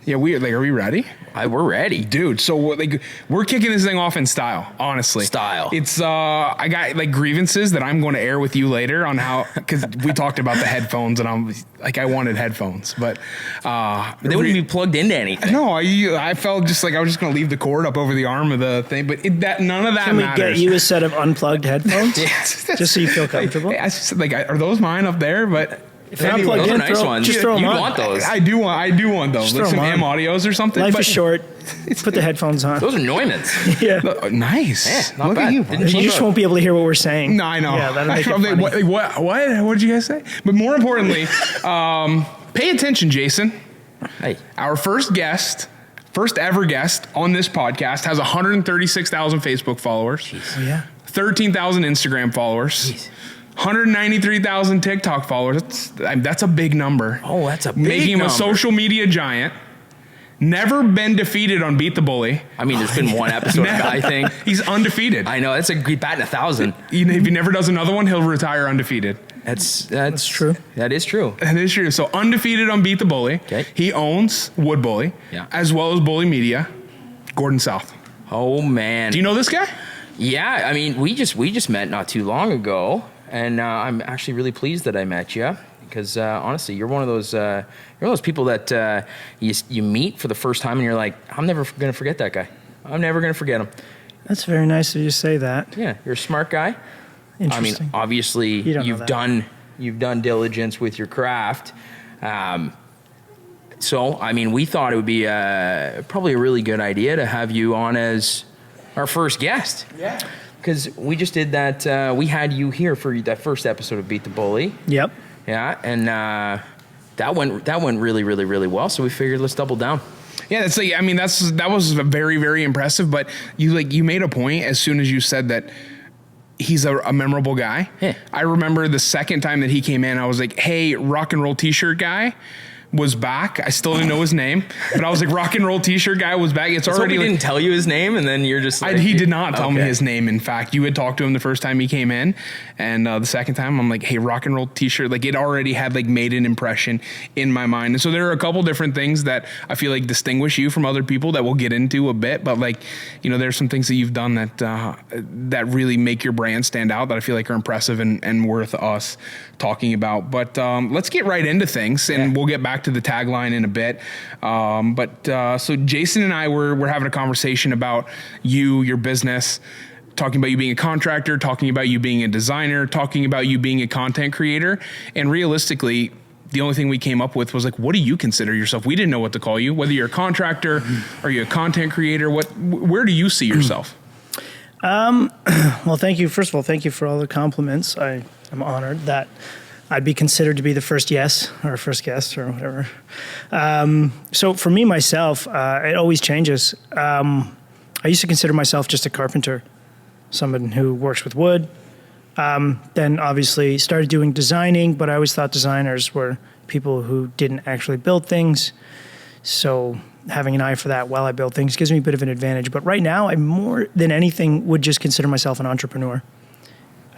Yeah, are we ready? We're ready. Dude, so we're kicking this thing off in style, honestly. Style. It's, I got like grievances that I'm going to air with you later on how, because we talked about the headphones and I'm like, I wanted headphones, but they wouldn't be plugged into anything. No, I felt just like I was just going to leave the cord up over the arm of the thing, but none of that Can we matters. get you a set of unplugged headphones? Just so you feel comfortable? Are those mine up there? But if they're not plugged those in, are nice ones. Just throw them you on. want those. I do want those. Just like some throw 'em M on. audios or something. Life is short. Put the headphones on. Those are Neumanns. Yeah. Nice. Yeah, not Look bad. at you. You just won't be able to hear what we're saying. No, I know. Yeah, that'll make it funny. What did you guys say? But more importantly, pay attention, Jason. Hey. Our first ever guest on this podcast has 136,000 Facebook followers. Oh, yeah. 13,000 Instagram followers. Jeez. 193,000 TikTok followers. That's a big number. Oh, that's a big Making him number. a social media giant. Never been defeated on Beat the Bully. I mean, there's been one episode, I think. He's undefeated. I know, that's a good bat in 1,000. If he never does another one, he'll retire undefeated. That's true. That is true. That is true. So undefeated on Beat the Bully. Okay. He owns Wood Bully, as well as Bully Media. Gordon South. Oh, man. Do you know this guy? Yeah, I mean, we just met not too long ago, and I'm actually really pleased that I met you. Because honestly, you're one of those people that you meet for the first time, and you're like, I'm never going to forget that guy. I'm never going to forget him. That's very nice of you to say that. Yeah, you're a smart guy. Interesting. I mean, obviously, you've done diligence with your craft. So, I mean, we thought it would be probably a really good idea to have you on as our first guest. Yeah. Because we just did that. We had you here for that first episode of Beat the Bully. Yep. Yeah, and that went really, really, really well. So we figured let's double down. Yeah, that's like, I mean, that was very, very impressive. But you made a point as soon as you said that he's a memorable guy. Yeah. I remember the second time that he came in, I was like, hey, rock and roll t-shirt guy was back. I still didn't know his name, but I was like, rock and roll t-shirt guy was back. It's already didn't tell you his name, and then you're just like, he did not tell me his name. In fact, you had talked to him the first time he came in, and the second time I'm like, hey, rock and roll t-shirt. Like, it already had like made an impression in my mind. And so there are a couple different things that I feel like distinguish you from other people that we'll get into a bit, but like, there's some things that you've done that really make your brand stand out that I feel like are impressive and worth us talking about. But let's get right into things, and we'll get back to the tagline in a bit. So Jason and I were having a conversation about your business, talking about you being a contractor, talking about you being a designer, talking about you being a content creator. And realistically, the only thing we came up with was like, what do you consider yourself? We didn't know what to call you, whether you're a contractor or you're a content creator. Where do you see yourself? Well, thank you. First of all, thank you for all the compliments. I am honored that I'd be considered to be the first first guest or whatever. So for me, myself, it always changes. I used to consider myself just a carpenter, someone who works with wood. Then obviously started doing designing, but I always thought designers were people who didn't actually build things. So having an eye for that while I build things gives me a bit of an advantage. But right now, I more than anything would just consider myself an entrepreneur.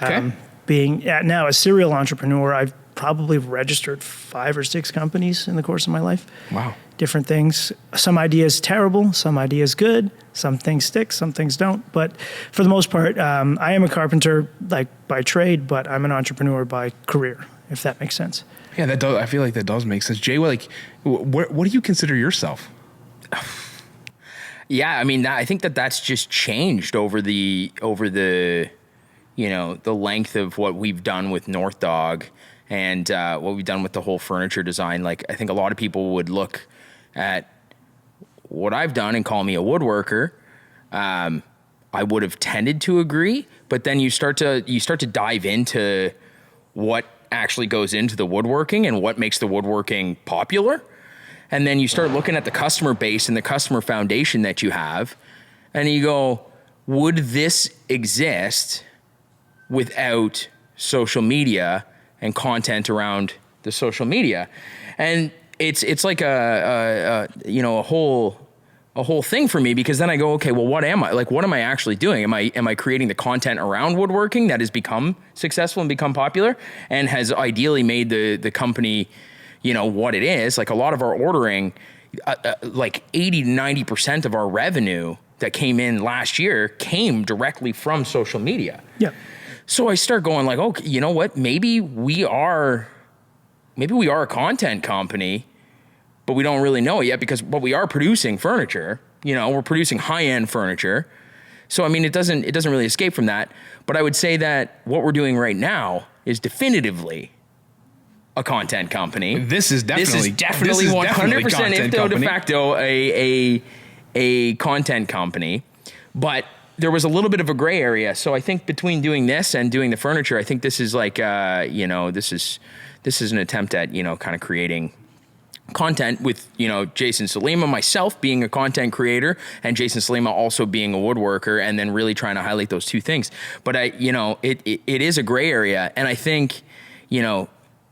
Okay. Being now a serial entrepreneur, I've probably registered 5 or 6 companies in the course of my life. Wow. Different things. Some ideas terrible, some ideas good, some things stick, some things don't. But for the most part, I am a carpenter like by trade, but I'm an entrepreneur by career, if that makes sense. Yeah, that does. I feel like that does make sense. Jay, like, what do you consider yourself? Yeah, I mean, I think that's just changed over the the length of what we've done with Northdog and what we've done with the whole furniture design. Like, I think a lot of people would look at what I've done and call me a woodworker. I would have tended to agree, but then you start to dive into what actually goes into the woodworking and what makes the woodworking popular. And then you start looking at the customer base and the customer foundation that you have, and you go, would this exist without social media and content around the social media? And it's like a whole thing for me, because then I go, okay, well, what am I? Like, what am I actually doing? Am I creating the content around woodworking that has become successful and become popular and has ideally made the company, what it is? Like, a lot of our ordering, like 80 to 90% of our revenue that came in last year came directly from social media. Yeah. So I start going like, okay, you know what? Maybe we are a content company, but we don't really know it yet but we are producing furniture. We're producing high-end furniture. So, I mean, it doesn't really escape from that. But I would say that what we're doing right now is definitively a content company. This is definitely 100% if de company. facto a content company. But there was a little bit of a gray area. So I think between doing this and doing the furniture, I think this is like, this is an attempt at, kind of creating content with, Jason Sulyma, myself being a content creator, and Jason Sulyma also being a woodworker, and then really trying to highlight those two things. But it is a gray area. And I think,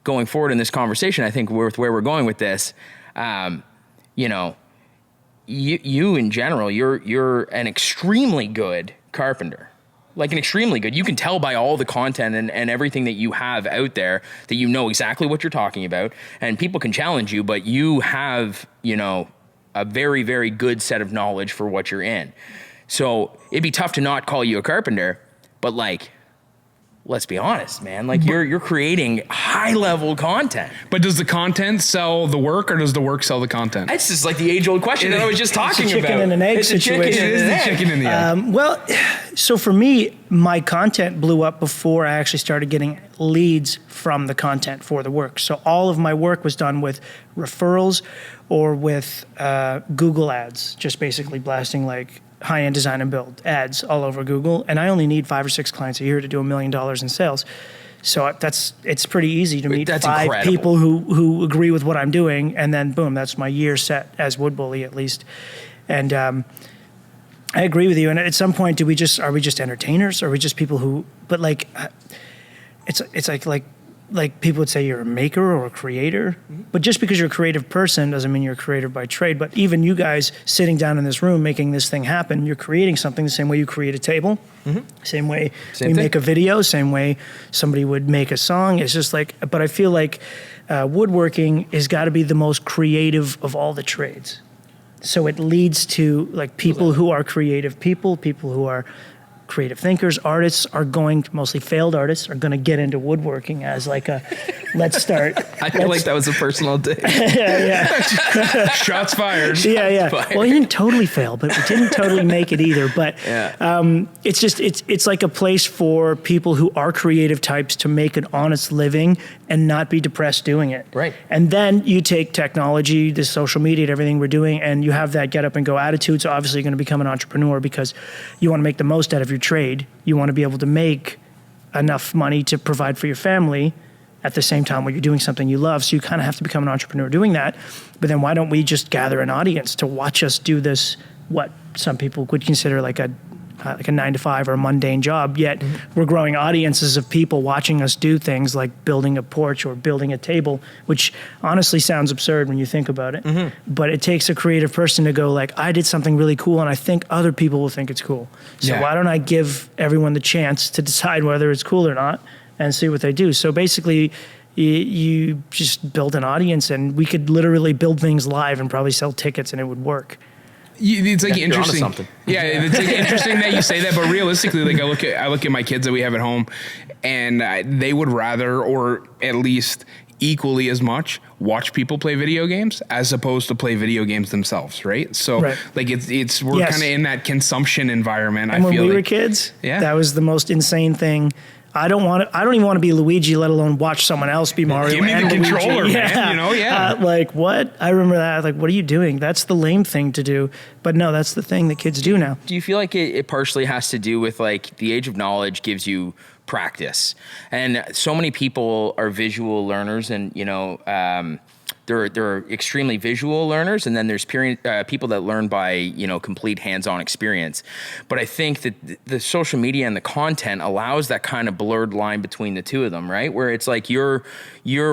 going forward in this conversation, I think with where we're going with this, you in general, you're an extremely good carpenter. Like an extremely good. You can tell by all the content and everything that you have out there that you know exactly what you're talking about. And people can challenge you, but you have, a very, very good set of knowledge for what you're in. So it'd be tough to not call you a carpenter, but like, let's be honest, man. Like you're creating high level content. But does the content sell the work, or does the work sell the content? It's just like the age old question that I was just talking about. It's a chicken and an egg it's situation. It is the chicken and the egg. Well, so for me, my content blew up before I actually started getting leads from the content for the work. So all of my work was done with referrals or with Google ads, just basically blasting like high-end design and build ads all over Google. And I only need 5 or 6 clients a year to do $1 million in sales. So it's pretty easy to meet 5 people who agree with what I'm doing. And then boom, that's my year set as Wood Bully at least. And I agree with you. And at some point, are we just entertainers? Are we just people who, but like, it's like people would say you're a maker or a creator, but just because you're a creative person doesn't mean you're a creator by trade. But even you guys sitting down in this room making this thing happen, you're creating something the same way you create a table, same way make a video, same way somebody would make a song. It's just like, but I feel like woodworking has got to be the most creative of all the trades. So it leads to like people who are creative people who are creative thinkers, artists mostly failed artists, are going to get into woodworking as like a, let's start. I feel like that was a personal dig. Yeah. Shots fired. Yeah. Well, he didn't totally fail, but we didn't totally make it either. But it's just, it's like a place for people who are creative types to make an honest living and not be depressed doing it. Right. And then you take technology, the social media and everything we're doing, and you have that get up and go attitude. So obviously you're going to become an entrepreneur because you want to make the most out of your trade. You want to be able to make enough money to provide for your family at the same time when you're doing something you love. So you kind of have to become an entrepreneur doing that. But then why don't we just gather an audience to watch us do this, what some people would consider like a 9-to-5 or a mundane job, yet we're growing audiences of people watching us do things like building a porch or building a table, which honestly sounds absurd when you think about it. But it takes a creative person to go like, I did something really cool and I think other people will think it's cool. So why don't I give everyone the chance to decide whether it's cool or not and see what they do? So basically, you just build an audience, and we could literally build things live and probably sell tickets and it would work. It's like interesting. Something. Yeah, it's like interesting that you say that, but realistically, like I look at my kids that we have at home, and they would rather, or at least equally as much, watch people play video games as opposed to play video games themselves, right? So like we're kind of in that consumption environment. And when we were kids, that was the most insane thing. I don't even want to be Luigi, let alone watch someone else be Mario. Give me the controller, man. Like, what? I remember that. Like, what are you doing? That's the lame thing to do. But no, that's the thing that kids do now. Do you feel like it partially has to do with like the age of knowledge gives you practice? And so many people are visual learners, and there are extremely visual learners, and then there's people that learn by complete hands-on experience. But I think that the social media and the content allows that kind of blurred line between the two of them, right? Where it's like you're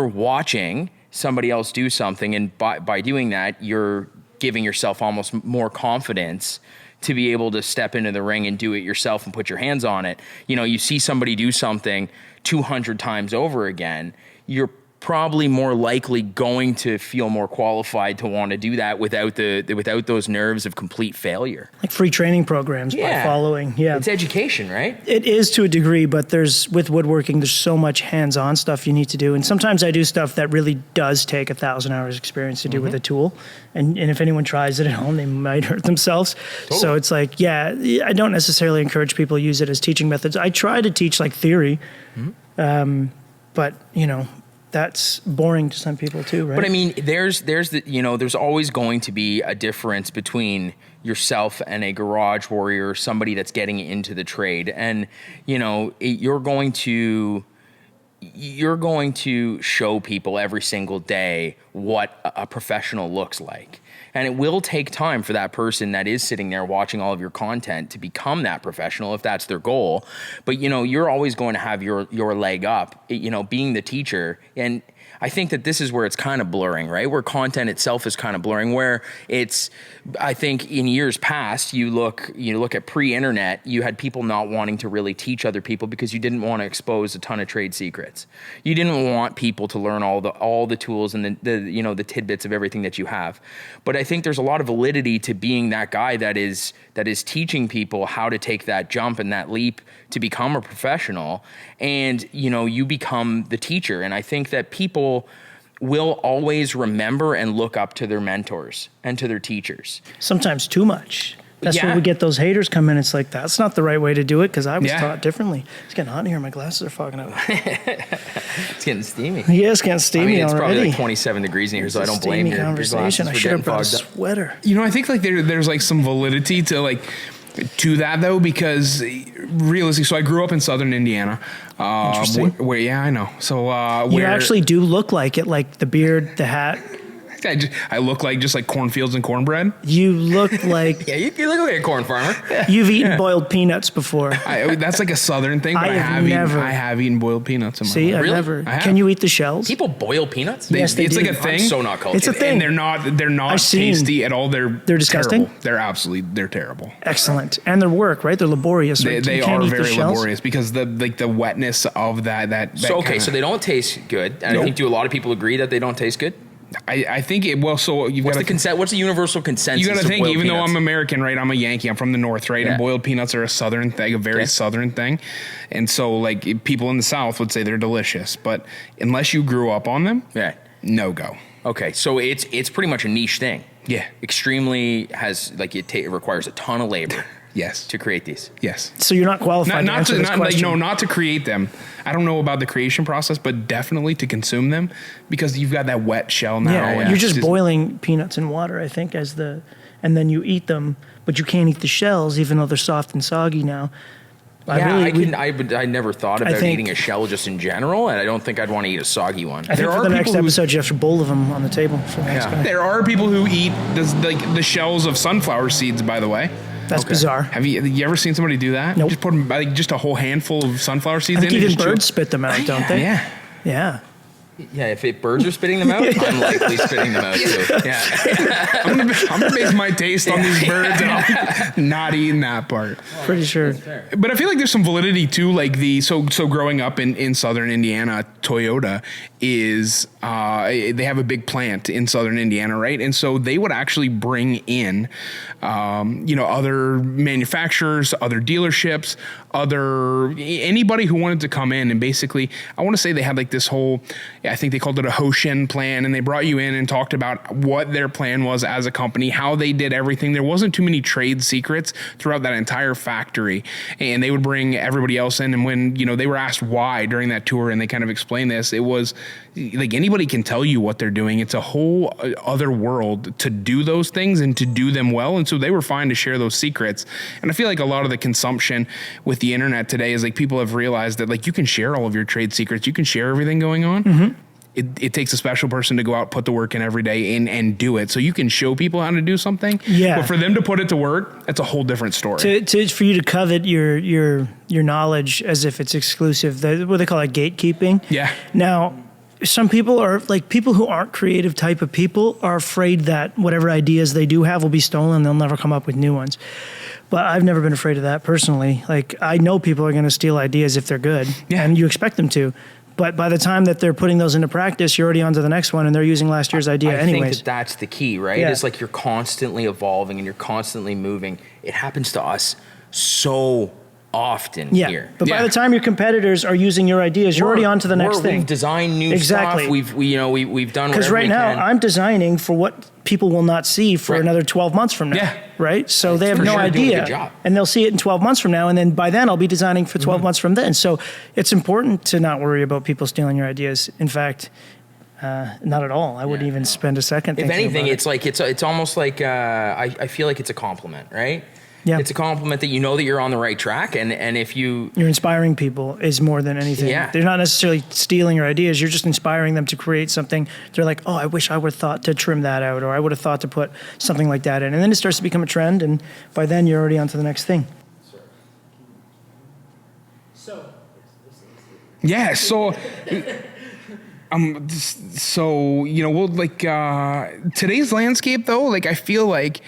watching somebody else do something, and by doing that, you're giving yourself almost more confidence to be able to step into the ring and do it yourself and put your hands on it. You see somebody do something 200 times over again, you're probably more likely going to feel more qualified to want to do that without those nerves of complete failure. Like free training programs by following. Yeah. It's education, right? It is to a degree, but with woodworking, there's so much hands-on stuff you need to do. And sometimes I do stuff that really does take 1,000 hours experience to do with a tool. And if anyone tries it at home, they might hurt themselves. Totally. So it's like, I don't necessarily encourage people to use it as teaching methods. I try to teach like theory, but that's boring to some people too, right? But I mean, there's always going to be a difference between yourself and a garage warrior, or somebody that's getting into the trade. And, you're going to show people every single day what a professional looks like. And it will take time for that person that is sitting there watching all of your content to become that professional, if that's their goal. But, you're always going to have your leg up, being the teacher. And I think that this is where it's kind of blurring, right? Where content itself is kind of blurring, where I think in years past, you look at pre-internet, you had people not wanting to really teach other people because you didn't want to expose a ton of trade secrets. You didn't want people to learn all the tools and the tidbits of everything that you have. But I think there's a lot of validity to being that guy that is teaching people how to take that jump and that leap to become a professional, and you become the teacher. And I think that people will always remember and look up to their mentors and to their teachers. Sometimes too much. That's where we get those haters come in. It's like, that's not the right way to do it because I was taught differently. It's getting hot in here. My glasses are fogging up. It's getting steamy. Yeah, it's getting steamy it's already. Probably like 27 degrees in here, so I don't blame you. Conversation. I should have brought a sweater. I think like there's like some validity to that though, because realistically, so I grew up in Southern Indiana. Interesting. Where I know. So you actually do look like it, like the beard, the hat. I look like just like cornfields and cornbread. You look like you look like a corn farmer. You've eaten boiled peanuts before. That's like a Southern thing. But I have eaten boiled peanuts. In my life. I've never. Can you eat the shells? People boil peanuts. Yes, they it's do. like a thing. I'm so not cultured. It's a thing. And they're not tasty at all. They're disgusting. Terrible. They're terrible. Excellent. And their work, right? They're laborious. Right? They are very laborious because the wetness of that. So they don't taste good. And I think do a lot of people agree that they don't taste good? I think it will. So what's the universal consensus? You got to think. Even peanuts? Though I'm American, right? I'm a Yankee. I'm from the North, right? And boiled peanuts are a Southern thing, a very Southern thing. And so, like people in the South would say they're delicious, but unless you grew up on them, no go. Okay, so it's pretty much a niche thing. Yeah, extremely it requires a ton of labor. Yes. To create these. Yes. So you're not qualified to answer this question. Not to create them. I don't know about the creation process, but definitely to consume them because you've got that wet shell now. Yeah. You're just boiling peanuts in water, I think, and then you eat them, but you can't eat the shells even though they're soft and soggy now. I never thought about eating a shell just in general, and I don't think I'd want to eat a soggy one. I think for the next episode, you have a bowl of them on the table. For the next guy. There are people who eat the shells of sunflower seeds, by the way. That's bizarre. Have you ever seen somebody do that? Nope. Just put just a whole handful of sunflower seeds I think in. Even birds spit them out, don't they? Yeah. Yeah. Yeah, if birds are spitting them out, I'm likely spitting them out too. Yeah. I'm gonna base my taste on these birds, and I'm not eating that part. Pretty sure. But I feel like there's some validity too. Like so growing up in Southern Indiana, Toyota is they have a big plant in Southern Indiana, right? And so they would actually bring in other manufacturers, other dealerships, anybody who wanted to come in, and basically I want to say they had like this whole, I think they called it a Hoshin plan, and they brought you in and talked about what their plan was as a company, how they did everything. There wasn't too many trade secrets throughout that entire factory, and they would bring everybody else in. And when they were asked why during that tour, and they kind of explained this, it was like anybody can tell you what they're doing. It's a whole other world to do those things and to do them well. And so they were fine to share those secrets. And I feel like a lot of the consumption with the internet today is like people have realized that like you can share all of your trade secrets. You can share everything going on. Mm-hmm. It takes a special person to go out, put the work in every day and do it. So you can show people how to do something. Yeah. But for them to put it to work, that's a whole different story. For you to covet your knowledge as if it's exclusive, what they call it, gatekeeping. Yeah. Now, some people are like people who aren't creative type of people are afraid that whatever ideas they do have will be stolen. They'll never come up with new ones. But I've never been afraid of that personally. Like I know people are going to steal ideas if they're good, and you expect them to. But by the time that they're putting those into practice, you're already on to the next one, and they're using last year's idea I anyways. think that's the key, right? Yeah. It's like you're constantly evolving and you're constantly moving. It happens to us so often here. But by the time your competitors are using your ideas, you're already on to the next thing. We've designed new stuff. We've done because whatever right we now can. I'm designing for what people will not see for another 12 months from now. Yeah. Right. So they have For no sure doing a good idea, job. and they'll see it in 12 months from now, and then by then I'll be designing for 12 months from then. So it's important to not worry about people stealing your ideas. In fact, not at all. I wouldn't even spend a second. If thinking anything, about it's like it's almost like I feel like it's a compliment, right? Yeah. It's a compliment that you know that you're on the right track, and if you're inspiring people is more than anything. Yeah. They're not necessarily stealing your ideas. You're just inspiring them to create something. They're like, oh, I wish I would have thought to trim that out, or I would have thought to put something like that in. And then it starts to become a trend, and by then you're already on to the next thing. Yeah. So. So we'll today's landscape though. Like I feel like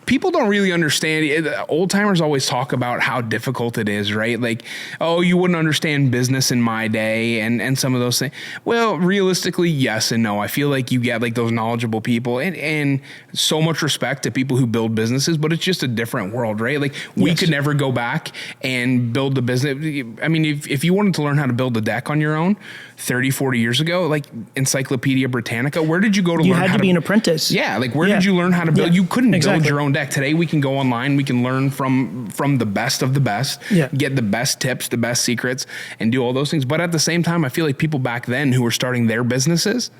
people don't really understand. Old timers always talk about how difficult it is, right? Like, oh, you wouldn't understand business in my day, and some of those things. Well, realistically, yes and no. I feel like you get like those knowledgeable people, and so much respect to people who build businesses, but it's just a different world, right? Like we could never go back and build the business. I mean, if you wanted to learn how to build a deck on your own 30, 40 years ago, like Encyclopedia Britannica, where did you go to learn how to... You had to be an apprentice. Yeah, like where did you learn how to build? You couldn't build your own deck. Today we can go online, we can learn from the best of the best, get the best tips, the best secrets, and do all those things. But at the same time, I feel like people back then who were starting their businesses,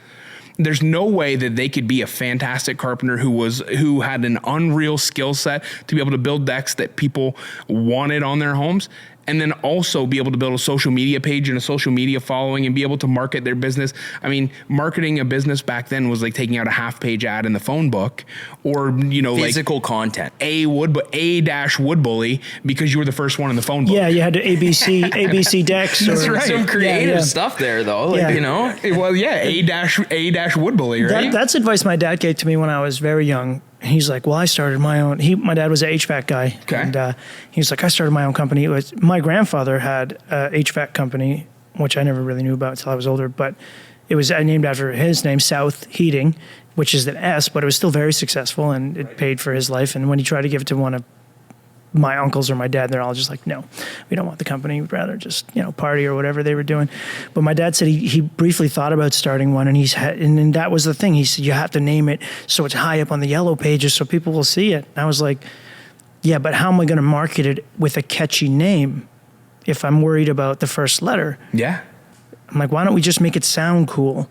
there's no way that they could be a fantastic carpenter who had an unreal skill set to be able to build decks that people wanted on their homes, and then also be able to build a social media page and a social media following and be able to market their business. I mean, marketing a business back then was like taking out a half-page ad in the phone book, or physical content. A-wood bully, because you were the first one in the phone book. Yeah, you had to ABC decks. That's right. Some creative stuff there, though. Like, Well, yeah, A-wood bully, right? That's advice my dad gave to me when I was very young. He's like, well, I started my own. My dad was an HVAC guy, and he was like, I started my own company. My grandfather had a HVAC company, which I never really knew about until I was older. But it was named after his name, South Heating, which is an S, but it was still very successful, and it paid for his life. And when he tried to give it to one of my uncles or my dad, they're all just like, no, we don't want the company. We'd rather just, party or whatever they were doing. But my dad said he briefly thought about starting one, and and that was the thing. He said, you have to name it so it's high up on the yellow pages so people will see it. And I was like, yeah, but how am I going to market it with a catchy name if I'm worried about the first letter? Yeah. I'm like, why don't we just make it sound cool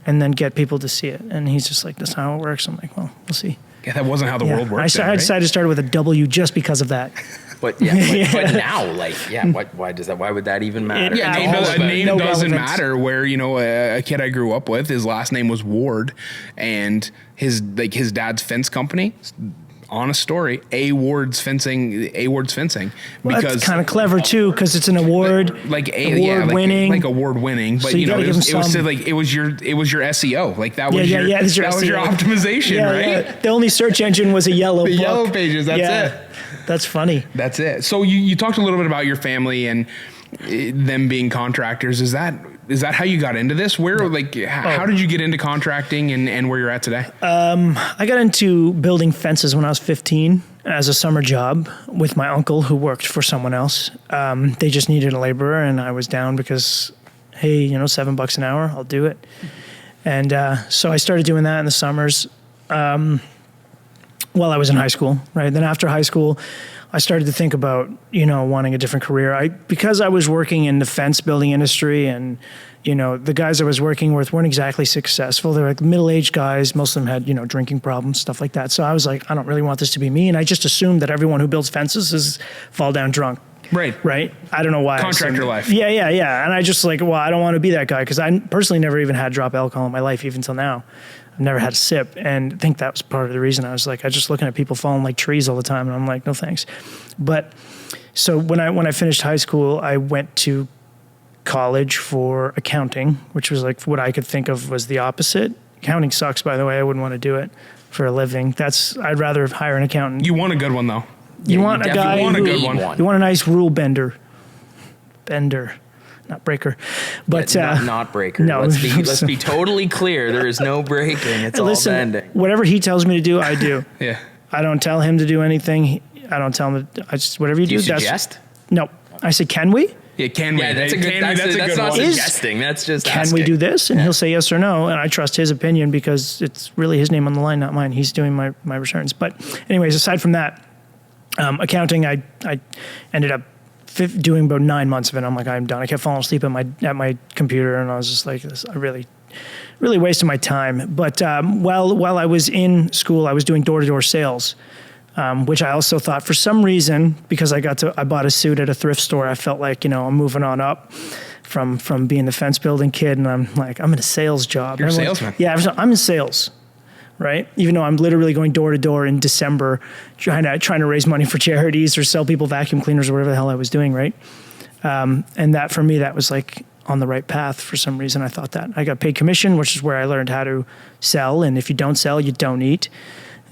and then get people to see it? And he's just like, that's how it works. I'm like, well, we'll see. Yeah, that wasn't how the world worked. I decided to start with a W just because of that. But but now, why would that even matter? Name doesn't matter. Where a kid I grew up with, his last name was Ward, and his dad's fence company. Honest story, Ward's fencing. Well, that's kind of clever too, because it's an award, award winning. But so it was your SEO. Like that was your optimization, right? Yeah. The only search engine was a yellow book. Yellow pages. That's it. That's funny. That's it. So you talked a little bit about your family and them being contractors. Is that how you got into this? How did you get into contracting and where you're at today? I got into building fences when I was 15 as a summer job with my uncle who worked for someone else. They just needed a laborer, and I was down because, hey, $7 an hour, I'll do it. And so I started doing that in the summers while I was in high school, right? Then after high school, I started to think about, wanting a different career. Because I was working in the fence building industry, and, the guys I was working with weren't exactly successful. They were like middle-aged guys. Most of them had, drinking problems, stuff like that. So I was like, I don't really want this to be me. And I just assumed that everyone who builds fences fall down drunk. Right. I don't know why. Contractor life. Yeah. And I just I don't want to be that guy, because I personally never even had drop alcohol in my life, even till now. I've never had a sip, and I think that was part of the reason. I was just looking at people falling like trees all the time, and I'm like, no thanks. But so when I finished high school, I went to college for accounting, which was like what I could think of was the opposite. Accounting sucks, by the way. I wouldn't want to do it for a living. I'd rather hire an accountant. You want a good one though. You want a guy want a good one. You want a nice rule bender. not breaker, but not breaker. no. Let's be totally clear. There is no breaking. It's all bending. Whatever he tells me to do, I do. Yeah. I don't tell him to do anything. I don't tell him. I just whatever you do. Do you suggest? No. I say, can we? Yeah, can we? Yeah, that's a good. That's not suggesting. That's just Can asking. we do this? And he'll say yes or no, and I trust his opinion because it's really his name on the line, not mine. He's doing my returns. But anyways, aside from that, accounting, I ended up doing about 9 months of it. I'm like, I'm done. I kept falling asleep at my computer, and I was just like, I really wasted my time. But while I was in school, I was doing door-to-door sales. Which I also thought for some reason, because I bought a suit at a thrift store, I felt like, I'm moving on up from being the fence building kid. And I'm like, I'm in a sales job. You're a salesman. Yeah, I'm in sales, right? Even though I'm literally going door to door in December, trying to raise money for charities or sell people vacuum cleaners or whatever the hell I was doing, right? And that for me, that was like on the right path for some reason. I thought that. I got paid commission, which is where I learned how to sell. And if you don't sell, you don't eat.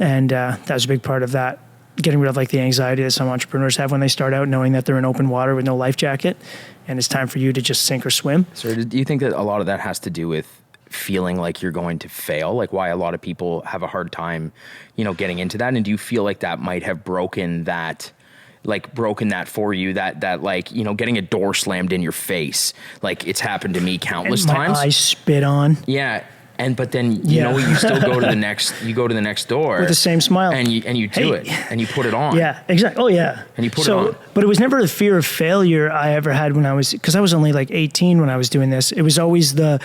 And that was a big part of that, getting rid of like the anxiety that some entrepreneurs have when they start out, knowing that they're in open water with no life jacket, and it's time for you to just sink or swim. So do you think that a lot of that has to do with feeling like you're going to fail, like why a lot of people have a hard time, getting into that? And do you feel like that might have broken that for you, that like, getting a door slammed in your face? Like it's happened to me countless times. My eyes spit on. Yeah. But then you still go to the next door with the same smile, and you do it and you put it on. Yeah, exactly. Oh yeah, and you put it on. But it was never the fear of failure I ever had because I was only like 18 when I was doing this. It was always the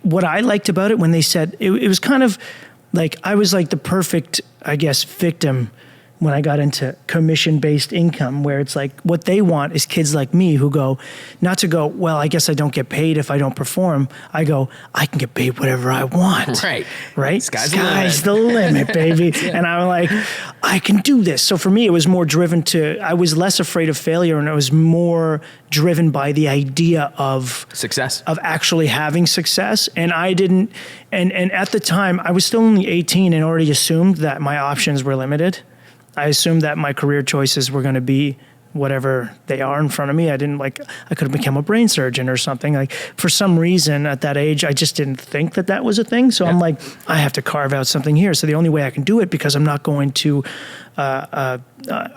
what I liked about it when they said it was kind of like I was like the perfect, I guess, victim when I got into commission-based income, where it's like what they want is kids like me who go, not to go, well, I guess I don't get paid if I don't perform. I go, I can get paid whatever I want. Right? Sky's the limit, baby. And I'm like, I can do this. So for me, it was more driven I was less afraid of failure, and it was more driven by the idea of success, of actually having success. And I didn't, and at the time, I was still only 18 and already assumed that my options were limited. I assumed that my career choices were going to be whatever they are in front of me. I could have become a brain surgeon or something. Like for some reason at that age, I just didn't think that was a thing. So I'm like, I have to carve out something here. So the only way I can do it, because I'm not going to a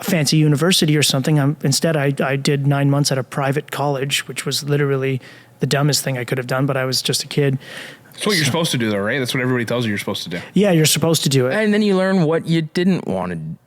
fancy university or something. Instead, I did 9 months at a private college, which was literally the dumbest thing I could have done, but I was just a kid. That's what you're supposed to do though, right? That's what everybody tells you you're supposed to do. Yeah, you're supposed to do it. And then you learn what you didn't want to do.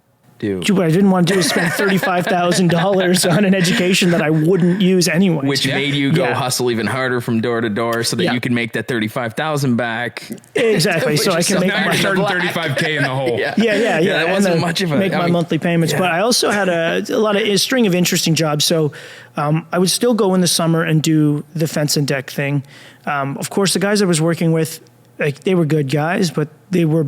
What I didn't want to do is spend $35,000 on an education that I wouldn't use anyway. Which made you go hustle even harder from door to door so that you can make that $35,000 back. Exactly. So I can make my $35K in the hole. Yeah. That wasn't much of a make my monthly payments. But I also had a string of interesting jobs. So I would still go in the summer and do the fence and deck thing. Of course, the guys I was working with, they were good guys, but they were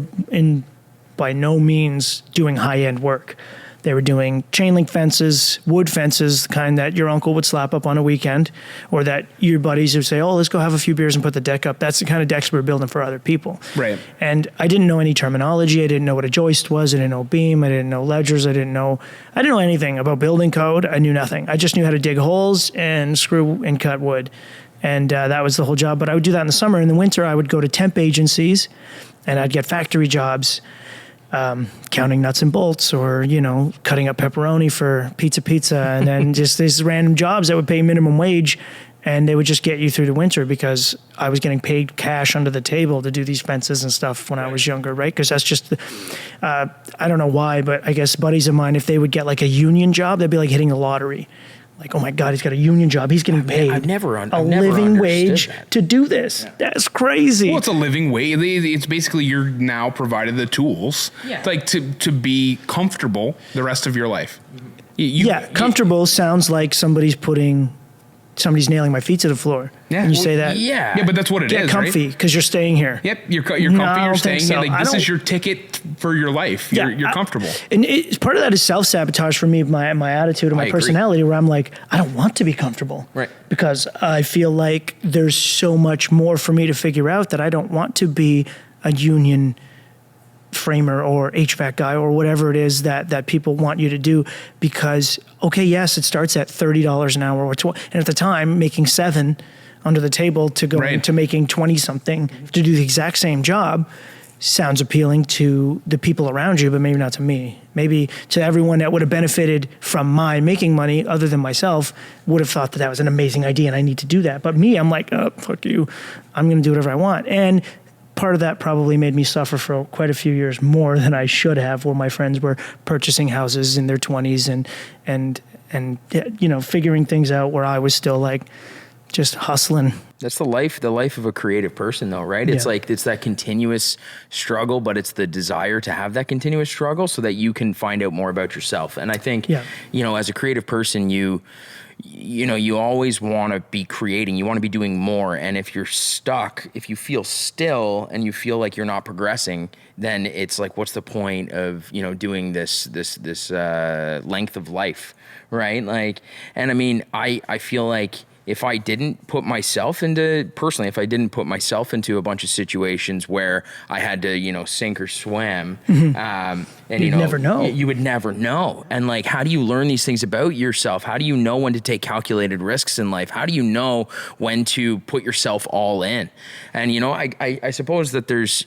by no means doing high-end work. They were doing chain link fences, wood fences, the kind that your uncle would slap up on a weekend, or that your buddies would say, oh, let's go have a few beers and put the deck up. That's the kind of decks we were building for other people. Right. And I didn't know any terminology. I didn't know what a joist was. I didn't know beam. I didn't know ledgers. I didn't know anything about building code. I knew nothing. I just knew how to dig holes and screw and cut wood. And that was the whole job. But I would do that in the summer. In the winter, I would go to temp agencies, and I'd get factory jobs, counting nuts and bolts, or cutting up pepperoni for pizza, and then just these random jobs that would pay minimum wage, and they would just get you through the winter because I was getting paid cash under the table to do these fences and stuff when I was younger, right? Because that's just I don't know why, but I guess buddies of mine, if they would get like a union job, they'd be like hitting the lottery. Like, oh my God, he's got a union job. He's getting paid I've never living wage that. To do this. Yeah. That's crazy. Well, it's a living wage. It's basically you're now provided the tools, to be comfortable the rest of your life. Comfortable sounds like somebody's nailing my feet to the floor. Yeah. And you say that. Yeah, but that's what it is. Get comfy because you're staying here. Yep, you're comfy. You're staying here. Like, this is your ticket for your life. You're comfortable. And part of that is self-sabotage for me, my attitude and my personality, where I'm like, I don't want to be comfortable. Right. Because I feel like there's so much more for me to figure out that I don't want to be a union framer or HVAC guy or whatever it is that people want you to do, because, okay, yes, it starts at $30 an hour or and at the time making $7 under the table to go into making 20 something to do the exact same job sounds appealing to the people around you, but maybe not to me. Maybe to everyone that would have benefited from my making money other than myself would have thought that was an amazing idea and I need to do that. But me, I'm like, oh, fuck you. I'm going to do whatever I want. And part of that probably made me suffer for quite a few years more than I should have, where my friends were purchasing houses in their 20s and you know, figuring things out, where I was still like just hustling. That's the life of a creative person, though, right? It's like, it's that continuous struggle, but it's the desire to have that continuous struggle so that you can find out more about yourself. And I think, you know, as a creative person, you always want to be creating, you want to be doing more. And if you're stuck, if you feel still and you feel like you're not progressing, then it's like, what's the point of, you know, doing this length of life, right? Like, and I mean, I feel like if I didn't put myself into a bunch of situations where I had to, you know, sink or swim, and you never know. You would never know. And like, how do you learn these things about yourself? How do you know when to take calculated risks in life? How do you know when to put yourself all in? And, you know, I suppose that there's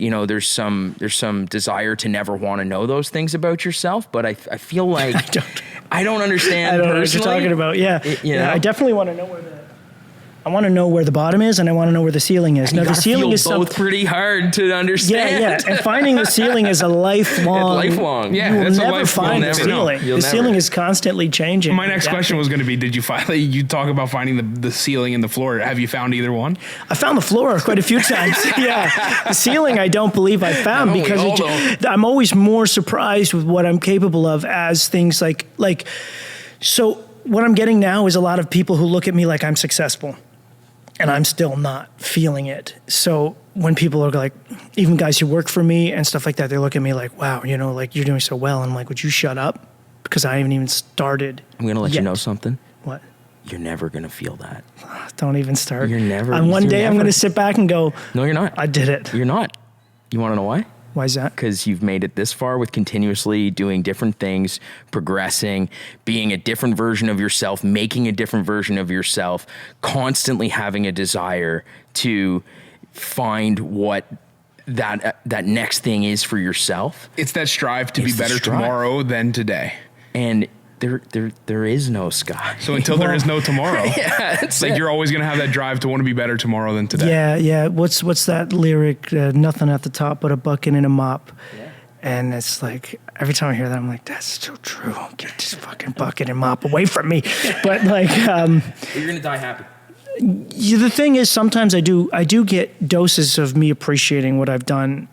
some desire to never want to know those things about yourself, but I feel like I don't understand. I don't know what personally. you're talking about. Yeah. I definitely want to know where the bottom is, and I want to know where the ceiling is. Now, the ceiling is both pretty hard to understand. Yeah. And finding the ceiling is a lifelong. Yeah, you will never find the ceiling. The ceiling is constantly changing. My next question was going to be: did you finally? You talk about finding the ceiling and the floor. Have you found either one? I found the floor quite a few times. Yeah, the ceiling I don't believe I found, because I'm always more surprised with what I'm capable of as things like. So what I'm getting now is a lot of people who look at me like I'm successful. And I'm still not feeling it. So when people are like, even guys who work for me and stuff like that, they look at me like, wow, you know, like, you're doing so well. And I'm like, would you shut up? Because I haven't even started. I'm going to let you know something. What? You're never going to feel that. Don't even start. You're never. And one day I'm going to sit back and go, no, you're not. I did it. You're not. You want to know why? Why is that? Because you've made it this far with continuously doing different things, progressing, being a different version of yourself, making a different version of yourself, constantly having a desire to find what that next thing is for yourself. It's that strive to be better tomorrow than today. And there is no sky. So until there is no tomorrow, you're always going to have that drive to want to be better tomorrow than today. Yeah. What's that lyric? Nothing at the top but a bucket and a mop. Yeah. And it's like, every time I hear that, I'm like, that's so true. Get this fucking bucket and mop away from me. But like, you're going to die happy. The thing is, sometimes I do get doses of me appreciating what I've done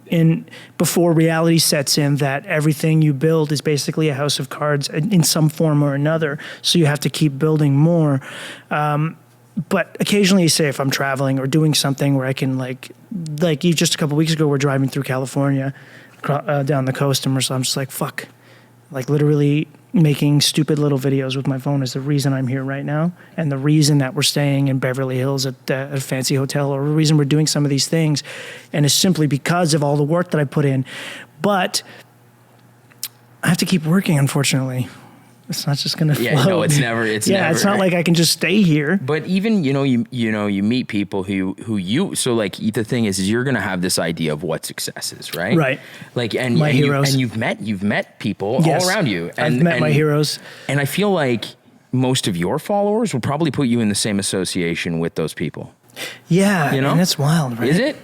before reality sets in, that everything you build is basically a house of cards in some form or another. So you have to keep building more. But occasionally, say if I'm traveling or doing something where I can like you just a couple weeks ago, we're driving through California, down the coast, and I'm just like, fuck, like literally making stupid little videos with my phone is the reason I'm here right now, and the reason that we're staying in Beverly Hills at a fancy hotel, or the reason we're doing some of these things, and it's simply because of all the work that I put in. But I have to keep working, unfortunately. It's not just going to flow. Yeah, no, it's never. It's not like I can just stay here. But even you meet people who so like the thing is you're going to have this idea of what success is, right? Right. Like and my heroes. You've met people all around you. And, I've met my heroes. And I feel like most of your followers will probably put you in the same association with those people. Yeah, and that's wild, right? Is it?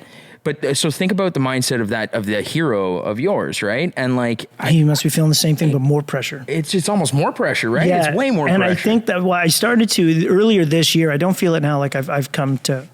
But so think about the mindset of the hero of yours, right? And like, you must be feeling the same thing, but more pressure. It's almost more pressure, right? Yeah, it's way more pressure. And I think that I started to earlier this year. I don't feel it now. Like I've come into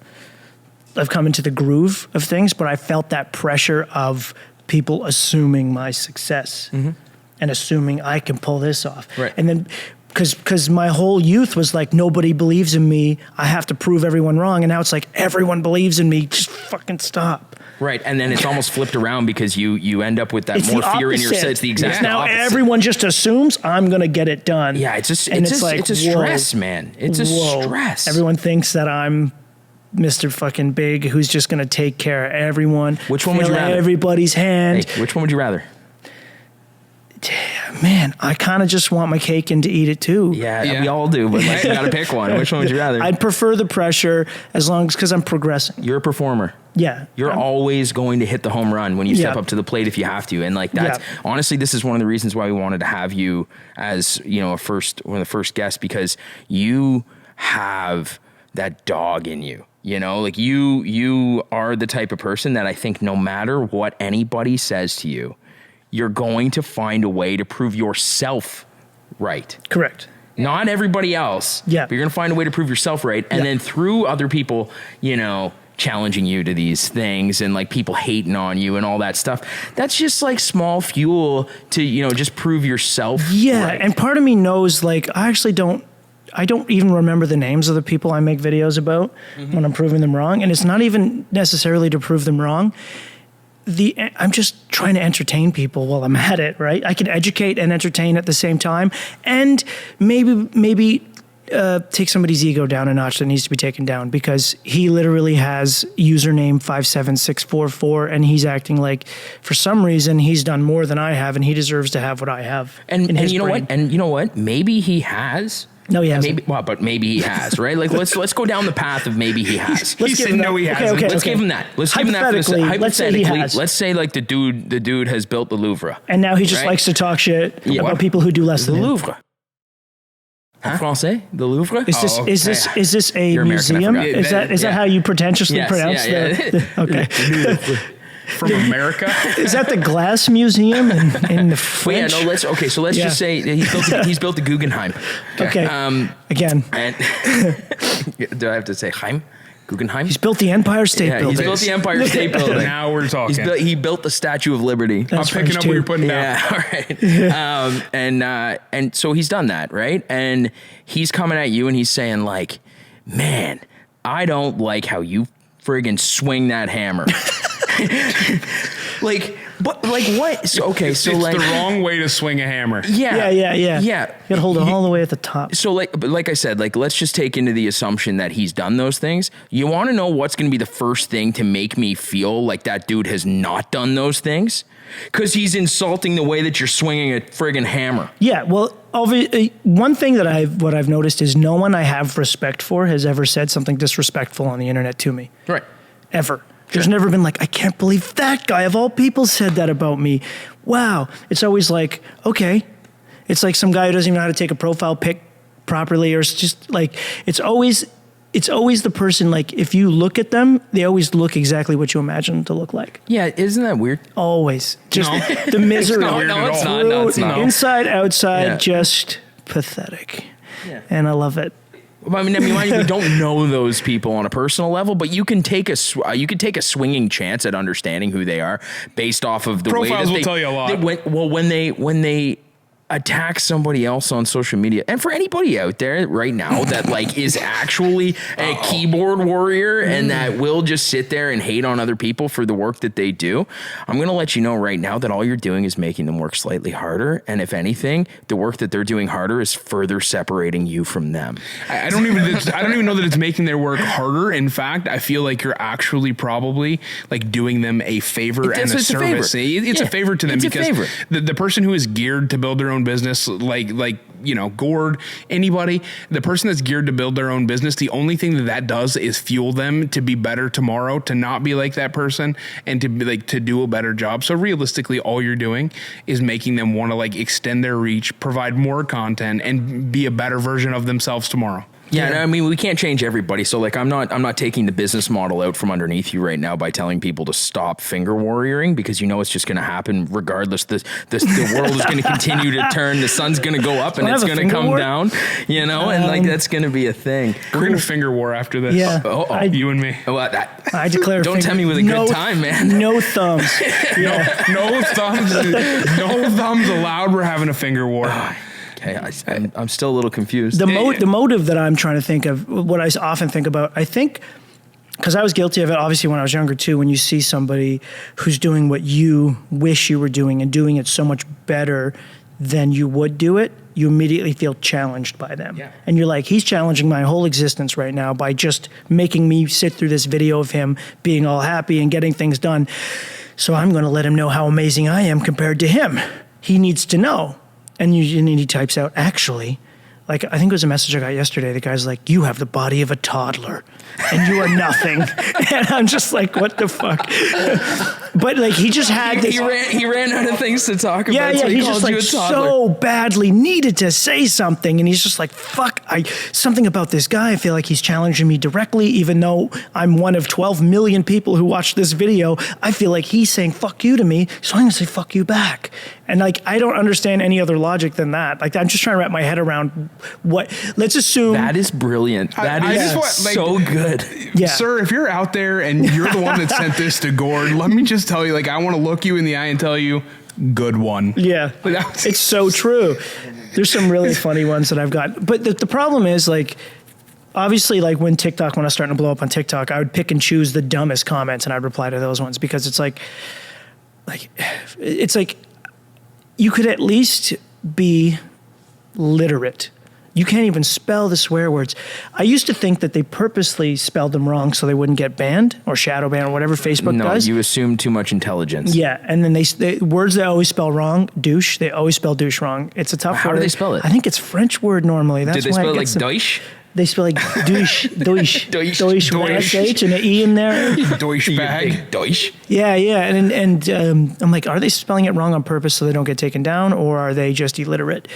the groove of things, but I felt that pressure of people assuming my success and assuming I can pull this off, right? And then. Because my whole youth was like, nobody believes in me. I have to prove everyone wrong. And now it's like, everyone believes in me. Just fucking stop. Right. And then it's almost flipped around because you end up with that more fear in yourself. It's the exact now opposite. Everyone just assumes I'm going to get it done. Yeah, it's a stress, man. It's a stress. Everyone thinks that I'm Mr. fucking Big who's just going to take care of everyone. Which one would you rather? Everybody's hand. Hey, which one would you rather? Man, I kind of just want my cake and to eat it too. Yeah, we all do, but like, you got to pick one. Which one would you rather? I'd prefer the pressure as long as, because I'm progressing. You're a performer. Yeah. You're always going to hit the home run when you step Yeah. up to the plate if you have to. And like that's honestly, this is one of the reasons why we wanted to have you as, you know, one of the first guests, because you have that dog in you. You know, like you are the type of person that I think no matter what anybody says to you, you're going to find a way to prove yourself right. Correct. Not everybody else. Yeah. But you're going to find a way to prove yourself right. And then through other people, you know, challenging you to these things and like people hating on you and all that stuff. That's just like small fuel to, you know, just prove yourself. Yeah. Right. And part of me knows, like, I don't even remember the names of the people I make videos about when I'm proving them wrong. And it's not even necessarily to prove them wrong. I'm just trying to entertain people while I'm at it, right? I can educate and entertain at the same time, and maybe take somebody's ego down a notch that needs to be taken down, because he literally has username 57644, and he's acting like for some reason he's done more than I have, and he deserves to have what I have. And his you know brain. what? And you know what? Maybe he has. No, he hasn't. But maybe he has, right? Like let's go down the path of maybe he has. He said no, he hasn't. Let's give him that. Let's give him that. Hypothetically, let's say he has. Let's say like the dude has built the Louvre. And now he just right? likes to talk shit Yeah. about people who do less The than him. Louvre. En français? The Louvre? Is this is this a You're American, I museum? forgot. Is that how you pretentiously Yes, pronounce okay. From America. Is that the Glass Museum in the French? Well, yeah, no, let's just say he's built the Guggenheim. Okay. Again, And do I have to say Heim? Guggenheim? he's built the Empire State Yeah, Building. he's built the Empire State Building. Now we're talking. He built the Statue of Liberty. That's I'm picking French up too. what you're putting down. Yeah, all right. And so he's done that, right? And he's coming at you and he's saying like, man, I don't like how you friggin' swing that hammer. Like what? So, okay, It's so like the wrong way to swing a hammer. Yeah. You gotta hold it all the way at the top. So like I said, like let's just take into the assumption that he's done those things. You want to know what's going to be the first thing to make me feel like that dude has not done those things? Because he's insulting the way that you're swinging a friggin' hammer. Yeah, well, one thing that I've noticed is no one I have respect for has ever said something disrespectful on the internet to me. Right. Ever. There's never been like, I can't believe that guy of all people said that about me. Wow. It's always like, okay. It's like some guy who doesn't even know how to take a profile pic properly, or it's just like, it's always the person, like, if you look at them, they always look exactly what you imagine them to look like. Yeah, isn't that weird? Always. Just the misery. It's not. No, it's not. Inside, outside, Yeah. just pathetic. Yeah. And I love it. I mean, you don't know those people on a personal level, but you can take a swinging chance at understanding who they are based off of the way that Profiles will tell you a lot. When they attack somebody else on social media, and for anybody out there right now that like is actually a keyboard warrior and that will just sit there and hate on other people for the work that they do, I'm going to let you know right now that all you're doing is making them work slightly harder, and if anything, the work that they're doing harder is further separating you from them. I don't even know that it's making their work harder. In fact, I feel like you're actually probably like doing them a favor and a service. It's a favor to them, It's a because favor. the person who is geared to build their own business, like you know, Gord, anybody, the person that's geared to build their own business, the only thing that does is fuel them to be better tomorrow, to not be like that person, and to be like to do a better job. So realistically, all you're doing is making them want to like extend their reach, provide more content, and be a better version of themselves tomorrow. Yeah, no, I mean, we can't change everybody. So like, I'm not taking the business model out from underneath you right now by telling people to stop finger warrioring, because you know it's just going to happen regardless. The world is going to continue to turn. The sun's going to go up and it's going to come down. You know, and like that's going to be a thing. We're gonna finger war after this. Yeah. You and me. I declare. Don't tell me with a good time, man. No thumbs. Yeah. No thumbs. No thumbs allowed. We're having a finger war. Okay, I'm still a little confused. The motive that I'm trying to think of, what I often think about, I think, because I was guilty of it, obviously, when I was younger, too, when you see somebody who's doing what you wish you were doing and doing it so much better, than you would do it, you immediately feel challenged by them. Yeah. And you're like, he's challenging my whole existence right now by just making me sit through this video of him being all happy and getting things done. So I'm going to let him know how amazing I am compared to him. He needs to know. And he types out, actually, like, I think it was a message I got yesterday. The guy's like, you have the body of a toddler and you are nothing. And I'm just like, what the fuck? But like, he just had this. He ran out of things to talk about. Yeah, so he he's called just you like a toddler. so badly needed to say something. And he's just like, fuck, something about this guy. I feel like he's challenging me directly, even though I'm one of 12 million people who watched this video. I feel like he's saying fuck you to me. So I'm going to say fuck you back. And like, I don't understand any other logic than that. Like, I'm just trying to wrap my head around what, let's assume. That is brilliant. That I is just want, like, so good. Yeah. Sir, if you're out there and you're the one that sent this to Gord, let me just tell you, like, I want to look you in the eye and tell you, good one. Yeah, it's so true. There's some really funny ones that I've got. But the problem is, like, obviously, like, when I was starting to blow up on TikTok, I would pick and choose the dumbest comments and I'd reply to those ones because it's like you could at least be literate. You can't even spell the swear words. I used to think that they purposely spelled them wrong so they wouldn't get banned or shadow banned or whatever Facebook does. No, you assume too much intelligence. Yeah, and then they words they always spell wrong, douche. They always spell douche wrong. It's a tough word. How do they spell it? I think it's French word normally. That's Did they why spell it it like gets them- Deutsch? They spell like douche, douche, Deutsch. douche with an SH and an E in there. Deutsch bag. Deutsch. Yeah, and I'm like, are they spelling it wrong on purpose so they don't get taken down, or are they just illiterate?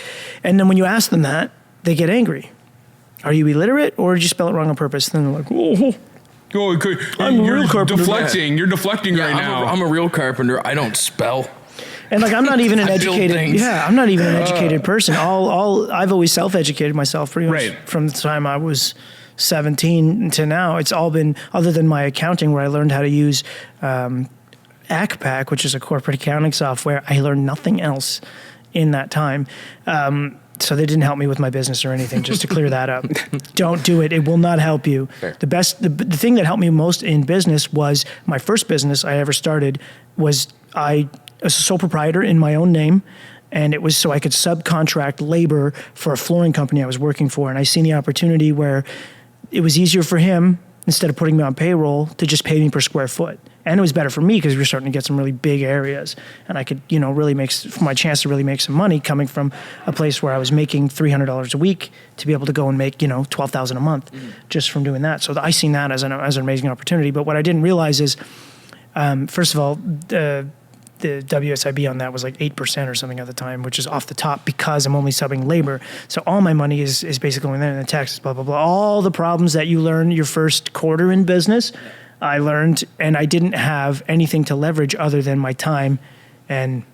And then when you ask them that, they get angry. Are you illiterate, or did you spell it wrong on purpose? And then they're like, oh. Oh, okay. I'm a You're real carpenter. deflecting. You're deflecting right now. I'm a real carpenter. I don't spell. And like, I'm not even an I build educated. things. Yeah, I'm not even an educated person. I've always self-educated myself pretty much Right. from the time I was 17 to now. It's all been, other than my accounting, where I learned how to use ACPAC, which is a corporate accounting software. I learned nothing else in that time. So they didn't help me with my business or anything, just to clear that up. Don't do it. It will not help you. Fair. The thing that helped me most in business was my first business I ever started was I was a sole proprietor in my own name. And it was so I could subcontract labor for a flooring company I was working for. And I seen the opportunity where it was easier for him, instead of putting me on payroll, to just pay me per square foot. And it was better for me because we were starting to get some really big areas. And I could, really my chance to really make some money coming from a place where I was making $300 a week to be able to go and make, $12,000 a month just from doing that. So I seen that as an amazing opportunity. But what I didn't realize is, first of all, the WSIB on that was like 8% or something at the time, which is off the top because I'm only subbing labor. So all my money is basically going there, and the taxes, blah, blah, blah. All the problems that you learn your first quarter in business, I learned, and I didn't have anything to leverage other than my time and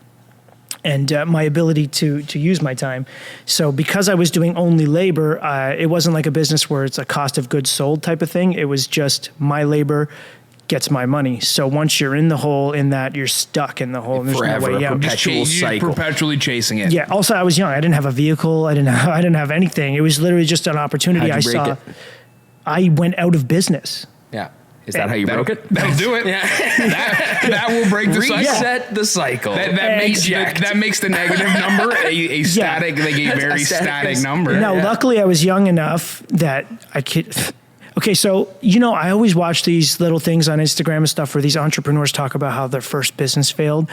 my ability to use my time. So because I was doing only labor, it wasn't like a business where it's a cost of goods sold type of thing. It was just my labor gets my money. So once you're in the hole in that, you're stuck in the hole. And there's Forever, no way out. perpetual You're cycle. perpetually chasing it. Yeah. Also, I was young. I didn't have a vehicle. I didn't have anything. It was literally just an opportunity How'd you I break saw. it? I went out of business. Yeah. Is that how you broke it? That'll do it. Yeah. That will break the cycle. Reset the cycle. That makes the negative number a static, like a very static number. Now, luckily, I was young enough that I could. Okay, so, I always watch these little things on Instagram and stuff where these entrepreneurs talk about how their first business failed.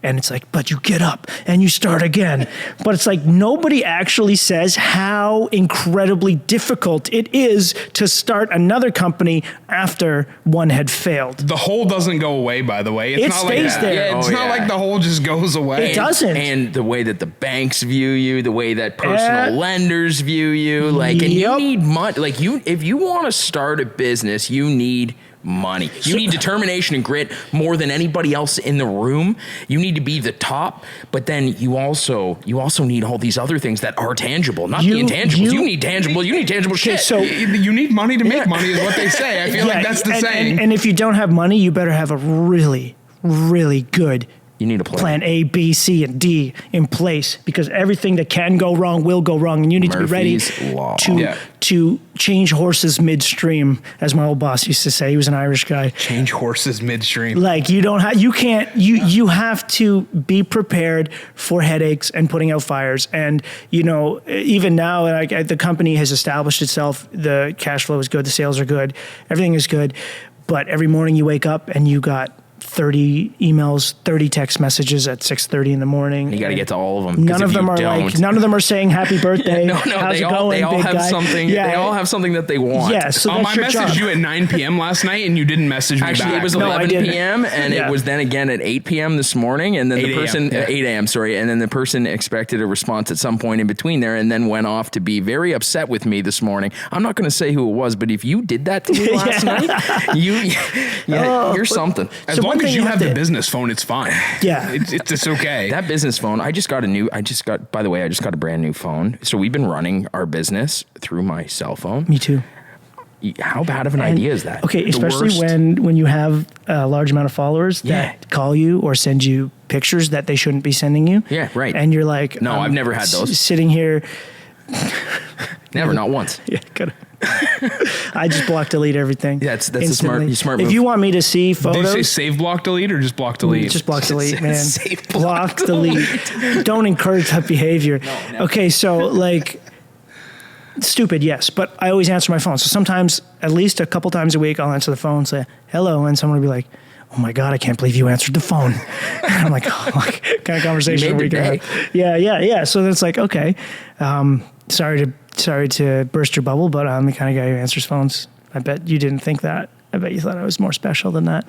And it's like, but you get up and you start again. But it's like, nobody actually says how incredibly difficult it is to start another company after one had failed. The hole doesn't go away, by the way. It's It not stays like there. Yeah, it's Oh, not yeah. like the hole just goes away. It doesn't. And the way that the banks view you, the way that personal lenders view you, and you Yep. need money. If you want to start a business, you need money. You need determination and grit more than anybody else in the room. You need to be the top, but then you also need all these other things that are tangible, not the intangibles. You need tangible. You need tangible shit. so- You need money to make money is what they say. I feel like that's the saying. And if you don't have money, you better have a really, really good You need a plan. Plan A, B, C, and D in place, because everything that can go wrong will go wrong, and you need Murphy's to be ready Law. to change horses midstream, as my old boss used to say. He was an Irish guy. Change horses midstream. Like you have to be prepared for headaches and putting out fires. And even now, like, the company has established itself. The cash flow is good. The sales are good. Everything is good. But every morning you wake up and you got 30 emails, 30 text messages at 6:30 in the morning. You got to get to all of them. None of them are saying happy birthday. No, How's they it all, going, they all big have guy? something. Yeah. They all have something that they want. Yeah, so that's I your messaged job. you at 9 p.m. last night, and you didn't message me Actually, back. it was No, I 11 didn't. p.m. and Yeah. it was then again at 8 p.m. this morning, and then 8 the person a.m., yeah. 8 a.m. Sorry, and then the person expected a response at some point in between there, and then went off to be very upset with me this morning. I'm not going to say who it was, but if you did that to me last night, you're something. As So one long thing as you you have have the to- business phone, it's fine. Yeah. It's okay. That business phone, by the way, I just got a brand new phone. So we've been running our business through my cell phone. Me too. How bad of an idea is that? Okay, The especially worst. when you have a large amount of followers Yeah. that call you or send you pictures that they shouldn't be sending you. Yeah, right. And you're like, No, I've never had those. Sitting here, Never, not once. yeah, good. I just block delete everything. Yeah, that's a instantly. smart If move. you want me to see Did you say photos, save, block, delete, or just block, delete? just block delete, man. Save, block delete. Don't encourage that behavior. No. Okay, so like, stupid, yes, but I always answer my phone. So sometimes, at least a couple times a week, I'll answer the phone and say hello, and someone will be like, "Oh my God, I can't believe you answered the phone." And I'm like, "Oh, like, kind of conversation You made we their can have." Yeah. So then it's like, okay, sorry to burst your bubble, but I'm the kind of guy who answers phones. I bet you didn't think that. I bet you thought I was more special than that.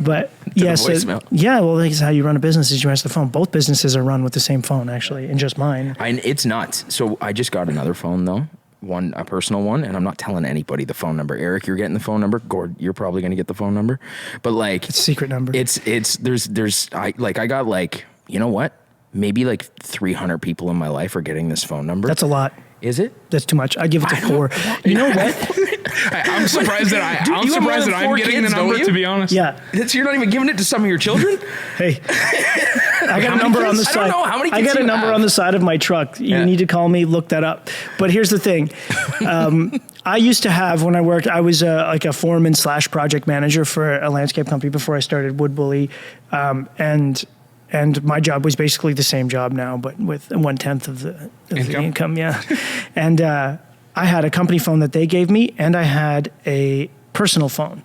But yeah, so, voicemail. yeah, well, that's how you run a business is you answer the phone. Both businesses are run with the same phone, actually, and just mine. It's nuts. So I just got another phone though, a personal one, and I'm not telling anybody the phone number. Eric, you're getting the phone number. Gord, you're probably going to get the phone number. But like, It's a secret number. I got like, you know what? Maybe like 300 people in my life are getting this phone number. That's a lot. Is it? That's too much. I give it to 4. You know what? I'm surprised that Dude, I'm you have more surprised than that I'm 4 getting kids, the number. don't you? To be honest, Yeah. You're not even giving it to some of your children? Hey, I got a many number on the kids? I side. don't know. How many I kids got do a you number have? on the side of my truck. You Yeah. need to call me. Look that up. But here's the thing. I used to have, when I worked, I was like a foreman / project manager for a landscape company before I started Wood Bully, and my job was basically the same job now, but with 1/10 of the income. Yeah, and I had a company phone that they gave me, and I had a personal phone,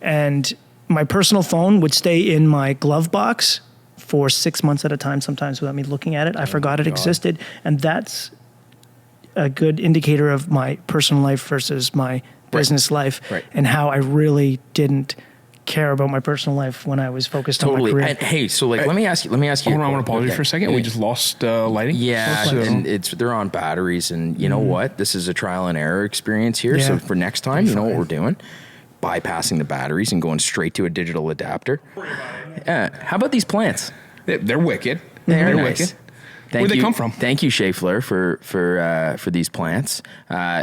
and my personal phone would stay in my glove box for 6 months at a time, sometimes without me looking at it. I forgot it existed, and that's a good indicator of my personal life versus my business life, Right. and how I really didn't care about my personal life when I was focused on my Totally. career. And, hey, so like, let me ask you. Hold on, I want to pause you Okay. for a second. We just lost lighting. Yeah, So- and they're on batteries, and you know what? This is a trial and error experience here. So Yeah. for next time, you know what we're doing? Bypassing the batteries and going straight to a digital adapter. Yeah. How about these plants? They're wicked. They're wicked. nice. Where'd they come from? Thank you, Schaeffler, for these plants.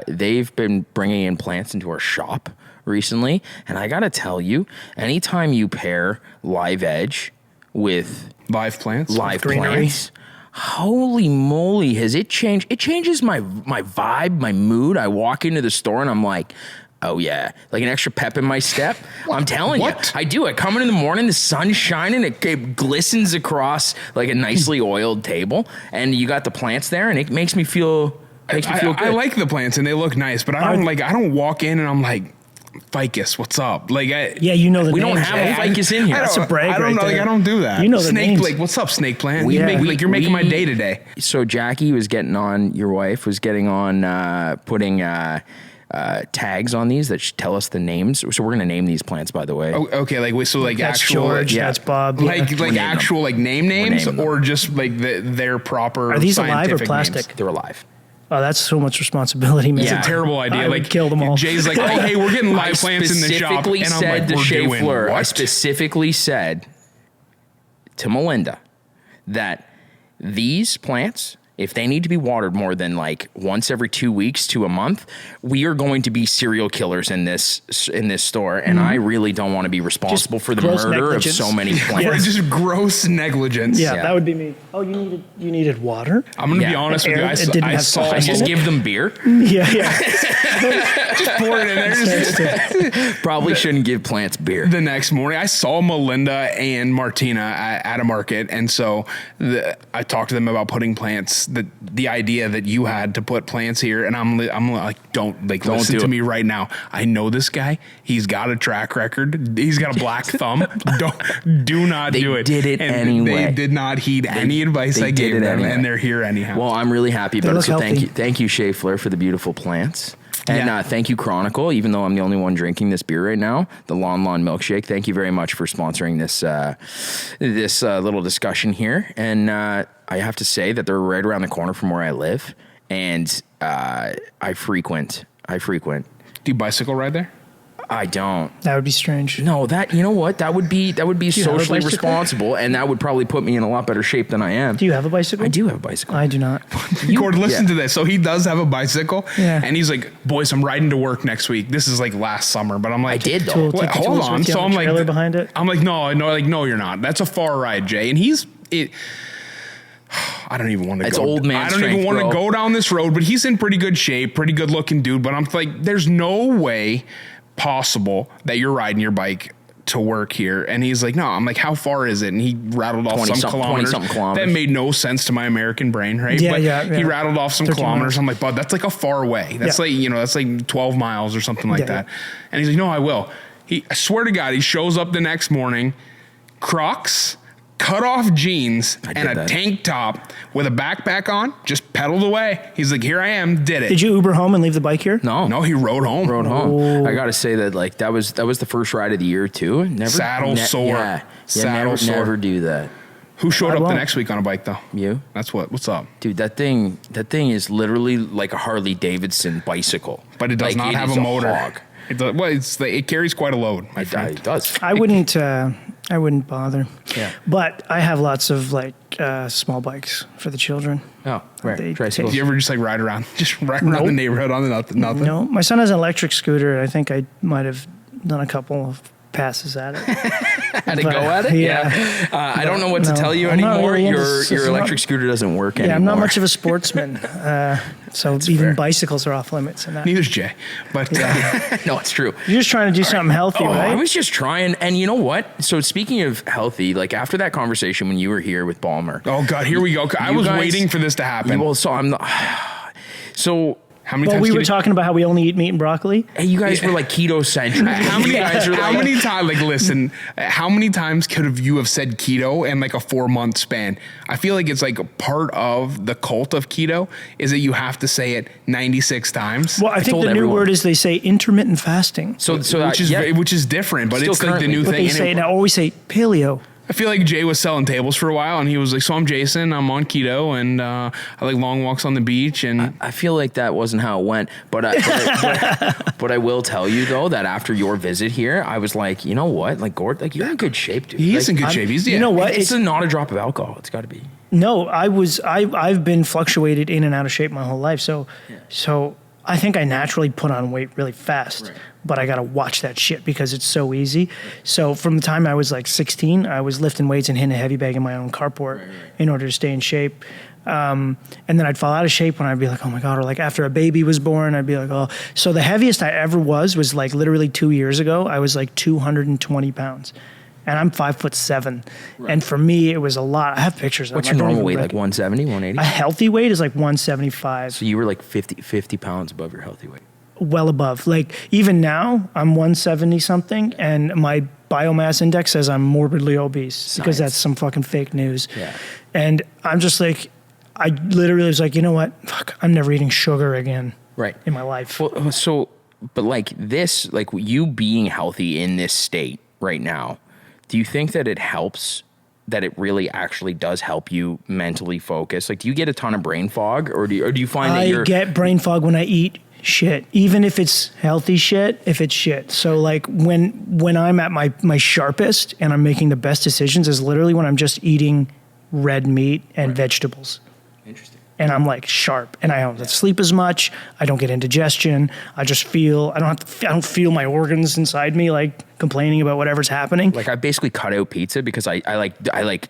They've been bringing in plants into our shop recently, and I gotta tell you, anytime you pair live edge with Live plants. live greenery. plants, holy moly, has it changed? It changes my vibe, my mood. I walk into the store and I'm like, oh yeah, like an extra pep in my step. I'm telling What? you, I do. I come in the morning, the sun's shining, it glistens across like a nicely oiled table, and you got the plants there, and it makes me feel good. I like the plants and they look nice, but I don't walk in and I'm like, ficus, what's up? Like, Yeah, you know the We don't names, have eh? a ficus in here. That's a brag I don't right know. Like, there. I don't do that. You know the snake. names. Like, what's up, snake plant? We- You make, we- like, you're making my we- day today. So Jackie was getting on. Your wife was getting on putting tags on these that should tell us the names. So we're gonna name these plants, by the way. Oh, okay, like wait, so like That's actual, George. yeah. That's Bob. like yeah. like naming actual like names, naming them. or just like their proper. Are these alive or scientific plastic? names? They're alive. Oh, that's so much responsibility, man. It's a terrible idea. I would like kill them all. Jay's like, oh hey, we're getting live I plants in the shop, specifically and I'm said like, to we're doing Schaeffler, I what? specifically said to Melinda that these plants if they need to be watered more than like once every 2 weeks to a month, we are going to be serial killers in this store. And I really don't want to be responsible for the murder of so many plants. Just gross negligence. Yeah, that would be me. Oh, you needed water? I'm going to be honest with you. I just give them beer. Yeah. Just pour it in there. Probably shouldn't give plants beer. The next morning, I saw Melinda and Martina at a market, and so I talked to them about putting plants. The idea that you had to put plants here, and I'm like, don't listen to me right now. I know this guy. He's got a track record. He's got a black thumb. Do not do it. They did it anyway. They did not heed any advice I gave them, and they're here anyhow. Well, I'm really happy about it. So thank you, Shea Flair, for the beautiful plants. And thank you, Chronicle, even though I'm the only one drinking this beer right now, the Lon Milkshake. Thank you very much for sponsoring this little discussion here. And I have to say that they're right around the corner from where I live, and I frequent. Do you bicycle ride there? I don't. That would be strange. No, you know what? That would be socially responsible, and that would probably put me in a lot better shape than I am. Do you have a bicycle? I do have a bicycle. I do not. Gord, listen to this. So he does have a bicycle, and he's like, "Boys, I'm riding to work next week." This is like last summer, but I'm like, I did though. Wait, hold on. So I'm like, behind it. I'm like, no, you're not. That's a far ride, Jay. And I don't even want to go. It's old man I don't even want to go down this road, but he's in pretty good shape, pretty good looking dude. But I'm like, there's no way possible that you're riding your bike to work here. And he's like, no. I'm like, how far is it? And he rattled off some kilometers. That made no sense to my American brain, right? Yeah, He rattled off some kilometers. Miles. I'm like, bud, that's like a far way. That's that's like 12 miles or something like that. And he's like, no, I will. I swear to God, he shows up the next morning, Crocs, cut off jeans, and a tank top with a backpack on, just pedaled away. He's like, here I am, did it. Did you Uber home and leave the bike here? No, he rode home. I got to say that that was the first ride of the year too. Saddle sore. Never do that. Who showed up the next week on a bike though? You. What's up? Dude, that thing is literally like a Harley Davidson bicycle. But it does not have a motor. Hog. It carries quite a load, my friend. It does. I wouldn't bother. Yeah. But I have lots of small bikes for the children. Oh, right. Do you ever just ride around the neighborhood on nothing? No, my son has an electric scooter. I think I might have done a couple of passes at it. Had to go at it? Yeah. I don't know what to tell you anymore. Really your electric scooter doesn't work anymore. Yeah, I'm not much of a sportsman. So that's even fair. Bicycles are off limits. Neither's Jay. But no, it's true. You're just trying to do something healthy, right? I was just trying. And you know what? So speaking of healthy, after that conversation when you were here with Balmer. Oh, God, here we go. I was waiting for this to happen. Well, so I'm not. So. How many times we were talking about how we only eat meat and broccoli. Hey, you guys were keto centric. How many times? Listen. How many times could you have said keto in a 4-month span? I feel like it's part of the cult of keto is that you have to say it 96 times. Well, I think the new word is they say intermittent fasting. So which is different, but it's the new thing. They say now always say paleo. I feel like Jay was selling tables for a while, and he was like, so I'm Jason, I'm on keto, and I like long walks on the beach. And I feel like that wasn't how it went. But I will tell you, though, that after your visit here, I was like, you know what? Gord, you're in good shape, dude. He's in good shape. You know what? It's not a drop of alcohol. It's got to be. No, I've been fluctuated in and out of shape my whole life. So I think I naturally put on weight really fast. Right. But I got to watch that shit because it's so easy. So from the time I was 16, I was lifting weights and hitting a heavy bag in my own carport in order to stay in shape. And then I'd fall out of shape when I'd be like, oh my God, or after a baby was born, I'd be like, oh. So the heaviest I ever was literally 2 years ago. I was 220 pounds. And I'm 5'7". Right. And for me, it was a lot. I have pictures of What's your normal weight, 170, 180? A healthy weight is 175. So you were 50 pounds above your healthy weight. Well above. Even now, I'm 170 something, and my biomass index says I'm morbidly obese because that's some fucking fake news. Yeah. And I'm just I literally was you know what? Fuck, I'm never eating sugar again. Right. In my life. Well, so, but this, you being healthy in this state right now, do you think that it helps? That it really actually does help you mentally focus? Do you get a ton of brain fog, or do you find that I get brain fog when I eat shit, even if it's healthy shit, if it's shit. So when I'm at my sharpest and I'm making the best decisions is literally when I'm just eating red meat and vegetables. Interesting. and I'm like sharp, and I don't sleep as much. I don't get indigestion. I just feel I don't feel my organs inside me like complaining about whatever's happening. Like I basically cut out pizza because I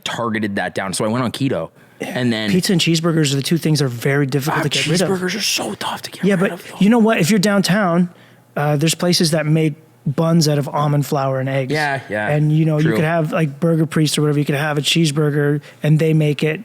targeted that down. So I went on keto. And then pizza and cheeseburgers are the two things that are very difficult to get rid of. Cheeseburgers are so tough to get rid of. Yeah, but you know what? If you're downtown, there's places that make buns out of almond flour and eggs. Yeah. And you True. could have like Burger Priest or whatever. You could have a cheeseburger, and they make it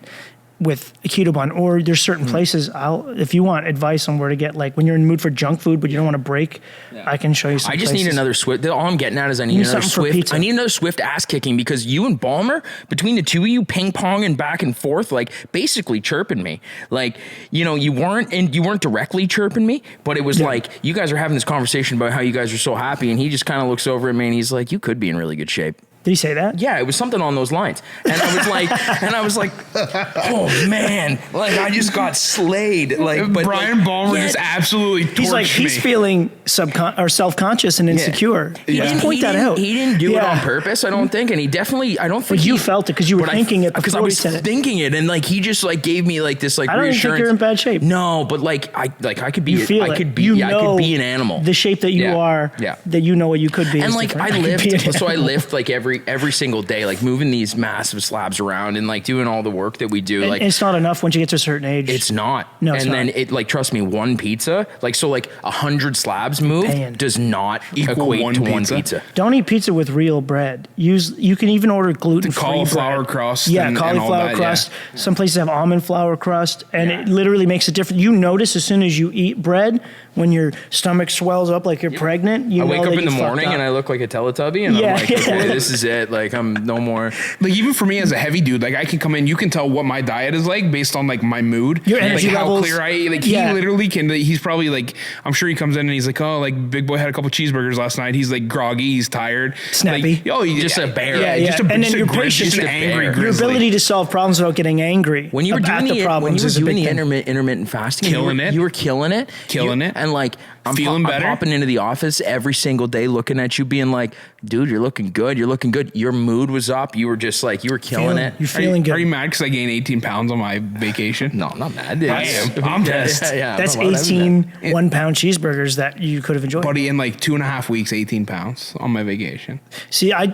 with a keto bun. Or there's certain places. If you want advice on where to get, like when you're in the mood for junk food but you don't want to break, I can show you some. I just need another Swift. All I'm getting at is I need another Swift. I need another Swift ass kicking, because you and Ballmer, between the two of you, ping ponging back and forth, like basically chirping me. Like, you weren't directly chirping me, but it was like you guys are having this conversation about how you guys are so happy, and he just kind of looks over at me and he's like, "You could be in really good shape." Did he say that? Yeah, it was something on those lines. And I was like, oh man, like I just got slayed. Like, but Brian Ballmer just absolutely torched me. He's feeling self-conscious and insecure. He didn't point that out. He didn't do it on purpose, I don't think. And I don't think you felt it because you were thinking it because I before was he said it. thinking it, and like he just like gave me like this like I don't even think you're in bad shape. No, but like I could be You feel I it. could be You I could know be an animal. the shape that you are, that you know what you could be. And is like different. I lift, so I animal. lift like every single day, like moving these massive slabs around and like doing all the work that we do. And like it's not enough once you get to a certain age. it's not. No, it's and not. then it like, trust me, one pizza, like so like 100 slabs moved does not equate to one pizza. Don't eat pizza with real bread. You can even order gluten-free cauliflower bread. crust. Yeah, and cauliflower all that, crust. Yeah. Some places have almond flour crust, and it literally makes a difference. You notice as soon as you eat bread, when your stomach swells up like you're pregnant. I wake up in the morning and I look like a Teletubby, and I'm like, okay, this is it. Like I'm no more. Like even for me as a heavy dude, like I can come in, you can tell what my diet is like based on like my mood, your energy like levels. How clear I eat. Like he literally can. He's probably like, I'm sure he comes in and he's like, oh, like big boy had a couple cheeseburgers last night. He's like groggy, he's tired, snappy. Like, he's just a bear. Yeah. And then your patience, an angry your grizzly. ability to solve problems without getting angry. When you were doing the thing. intermittent fasting, you were killing it, and like I'm feeling better. I'm popping into the office every single day, looking at you, being like, dude, you're looking good. You're looking good. Your mood was up. You were just like, you were killing it. You're feeling good. Are you mad because I gained 18 pounds on my vacation? No, I'm not mad. I am. I'm pissed. That's 18 1-pound cheeseburgers that you could have enjoyed. Buddy, in like 2.5 weeks, 18 pounds on my vacation. See, I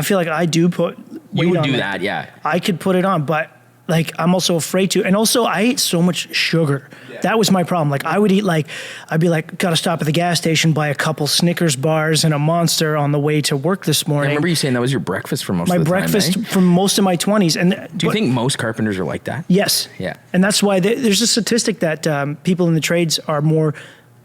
feel like I do put weight you would on do me. that, yeah. I could put it on, but like I'm also afraid to. And also I ate so much sugar. Yeah. That was my problem. Like I'd be like, gotta stop at the gas station, buy a couple Snickers bars and a Monster on the way to work this morning. I remember you saying that was your breakfast for most of the time. My breakfast for most of my 20s. And do you think most carpenters are like that? Yes. Yeah. And that's why there's a statistic that people in the trades are more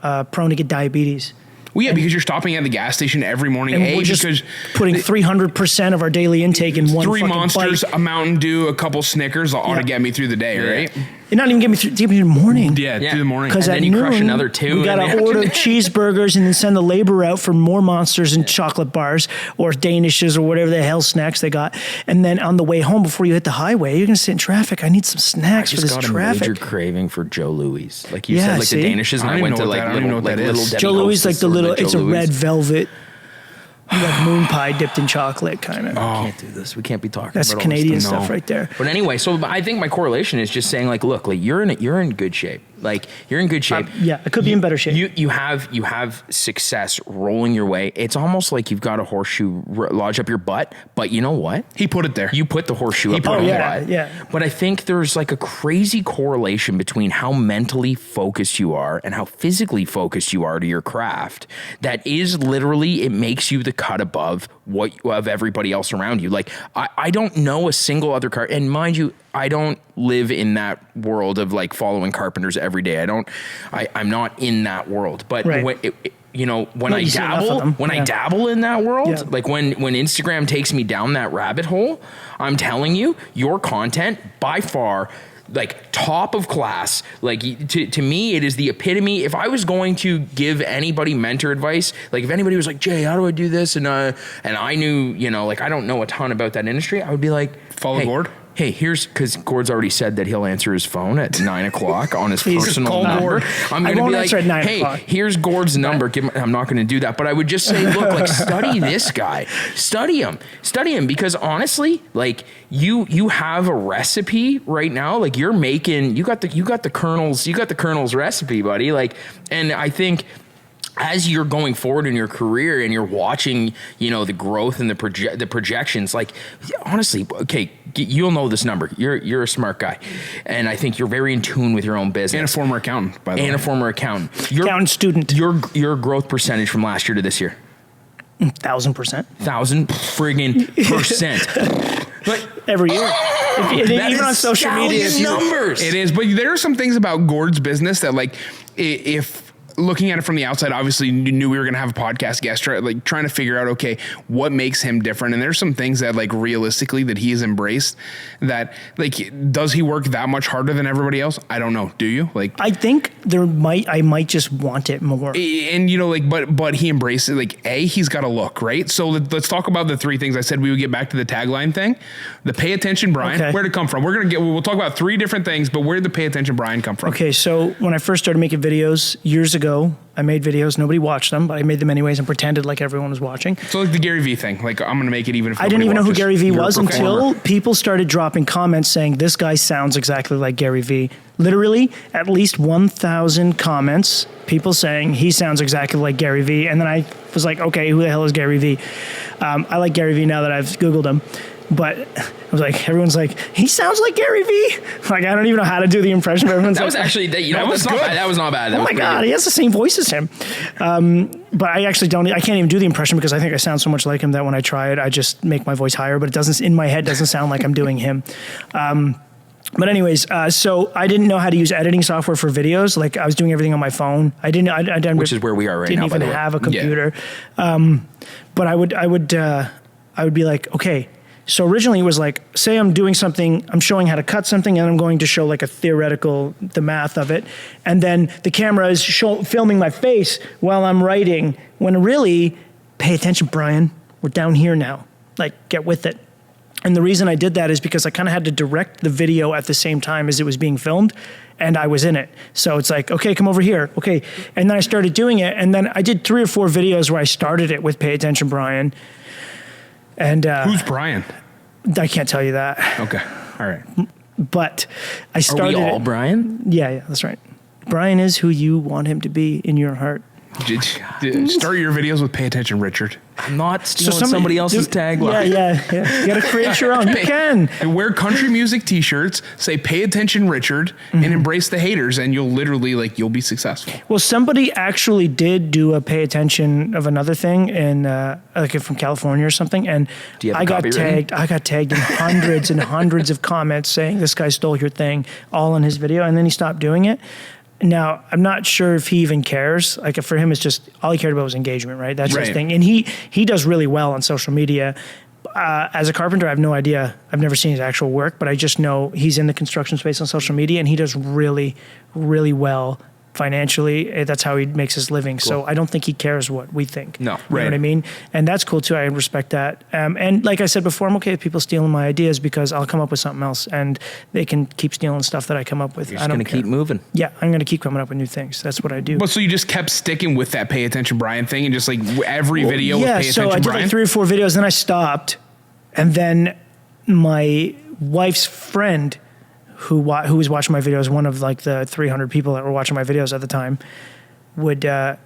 prone to get diabetes. Well, yeah, because you're stopping at the gas station every morning. And we're just because putting 300% of our daily intake in one 3 fucking Monsters, bite. a Mountain Dew, a couple Snickers ought to get me through the day, right? It not even get me through the morning. Yeah, through the morning. Because and at then you noon, crush another 2. we got to order cheeseburgers and then send the labor out for more Monsters and chocolate bars or Danishes or whatever the hell snacks they got. And then on the way home, before you hit the highway, you're going to sit in traffic. I need some snacks for this traffic. I just got a major craving for Joe Louis. Like you said, like the Danishes, and I went to like little Debbie Joe Louis, like the little, it's a Louis. red velvet. Like moon pie dipped in chocolate, kind of. Oh, I can't do this. We can't be talking. That's about Canadian all this stuff right there. But anyway, so I think my correlation is just saying, like, look, like you're in good shape. Like you're in good shape. Yeah, I could be in better shape. You have success rolling your way. It's almost like you've got a horseshoe lodge up your butt. But you know what? He put it there. You put the horseshoe up your butt. Yeah. But I think there's like a crazy correlation between how mentally focused you are and how physically focused you are to your craft. That is literally, it makes you the cut above of everybody else around you. Like I don't know a single other and mind you, I don't live in that world of like following carpenters every day. I'm not in that world. But when I dabble in that world, like when Instagram takes me down that rabbit hole, I'm telling you, your content by far, like top of class. Like to me, it is the epitome. If I was going to give anybody mentor advice, like if anybody was like, Jay, how do I do this? And I knew, like I don't know a ton about that industry, I would be like, follow the board. Hey, because Gord's already said that he'll answer his phone at 9 o'clock on his Please personal call number. Gord. I'm going to won't be like, answer at 9 hey, o'clock. here's Gord's number. I'm not going to do that. But I would just say, look, like, study this guy. Study him. Because honestly, like, you have a recipe right now. Like, you got the Colonel's recipe, buddy. Like, and I think as you're going forward in your career and you're watching, the growth and the projections, like, honestly, okay, you'll know this number. You're a smart guy, and I think you're very in tune with your own business. And a former accountant, by the way. And a former accountant. Accountant student. Your growth percentage from last year to this year. 1,000%. 1,000 friggin' percent. But Every year. Even on social media. Numbers. It is, but there are some things about Gord's business that, like, if looking at it from the outside, obviously knew we were going to have a podcast guest, right? Like, trying to figure out, okay, what makes him different. And there's some things that, like, realistically that he has embraced that, like, does he work that much harder than everybody else? I don't know. Do you? Like, I think I might just want it more. and but he embraced it. Like, he's got a look, right? So let's talk about the three things I said. We would get back to the tagline thing. The pay attention Brian. Okay. Where'd it come from? We'll talk about three different things, but where'd the pay attention Brian come from? Okay, so when I first started making videos years ago, I made videos. Nobody watched them, but I made them anyways and pretended like everyone was watching. So like the Gary Vee thing, like, I'm going to make it even if I didn't even know who Gary Vee was You're a until performer. people started dropping comments saying this guy sounds exactly like Gary Vee. Literally, at least 1,000 comments, people saying he sounds exactly like Gary Vee. And then I was like, okay, who the hell is Gary Vee? I like Gary Vee now that I've Googled him. But I was like, everyone's like, he sounds like Gary Vee. Like, I don't even know how to do the impression. But everyone's that like, was actually that was good. That was not bad. That oh was my God, he has the same voice as him. But I actually I can't even do the impression because I think I sound so much like him that when I try it, I just make my voice higher, but it doesn't, in my head, doesn't sound like I'm doing him. But anyways, so I didn't know how to use editing software for videos. Like, I was doing everything on my phone. Which is where we are right didn't now, by even the way. have a computer. But I would be like, okay. So originally it was like, say I'm doing something, I'm showing how to cut something, and I'm going to show like the math of it. And then the camera is filming my face while I'm writing, when really, pay attention, Brian, we're down here now. Like, get with it. And the reason I did that is because I kind of had to direct the video at the same time as it was being filmed, and I was in it. So it's like, okay, come over here. Okay. And then I started doing it, and then I did 3 or 4 videos where I started it with Pay Attention, Brian. And Who's Brian? I can't tell you that. Okay. All right. But I started Are we all it. Brian? Yeah, that's right. Brian is who you want him to be in your heart. Start your videos with pay attention, Richard. I'm not stealing somebody else's tagline. Yeah. You got to create your own. You can. And wear country music t-shirts, say pay attention, Richard, and embrace the haters, and you'll literally, you'll be successful. Well, somebody actually did do a pay attention of another thing in from California or something, and Do you have I a got copy tagged. written? I got tagged in hundreds and hundreds of comments saying this guy stole your thing, all in his video, and then he stopped doing it. Now, I'm not sure if he even cares. Like, for him, it's just all he cared about was engagement, right? That's his Right. thing. And he does really well on social media. As a carpenter, I have no idea. I've never seen his actual work, but I just know he's in the construction space on social media, and he does really, really well financially. That's how he makes his living. Cool. So I don't think he cares what we think. No, You know right. what I mean? And that's cool too. I respect that. And like I said before, I'm okay with people stealing my ideas because I'll come up with something else, and they can keep stealing stuff that I come up with. You're I just don't going to care. keep moving. Yeah, I'm going to keep coming up with new things. That's what I do. But so you just kept sticking with that pay attention, Brian thing, and just every video with pay attention, so I did Brian? like 3 or 4 videos, then I stopped, and then my wife's friend who was watching my videos, one of like the 300 people that were watching my videos at the time, would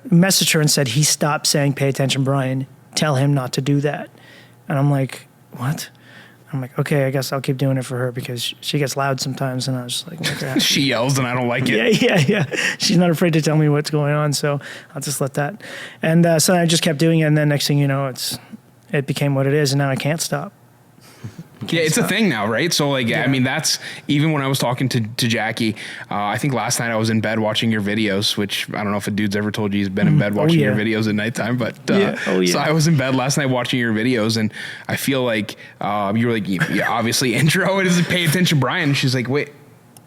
message her and said, he stopped saying, pay attention, Brian, tell him not to do that. And I'm like, what? I'm like, okay, I guess I'll keep doing it for her because she gets loud sometimes. And I was just like, okay. She yells and I don't like it. Yeah. She's not afraid to tell me what's going on, so I'll just let that. And so I just kept doing it, and then next thing you know, it became what it is, and now I can't stop. Yeah, it's a thing now, right? So, I mean, that's even when I was talking to Jackie, I think last night I was in bed watching your videos, which I don't know if a dude's ever told you he's been in bed watching your videos at nighttime, but so I was in bed last night watching your videos, and I feel like you were like, yeah, obviously intro, it is pay attention, Brian. And she's like, wait,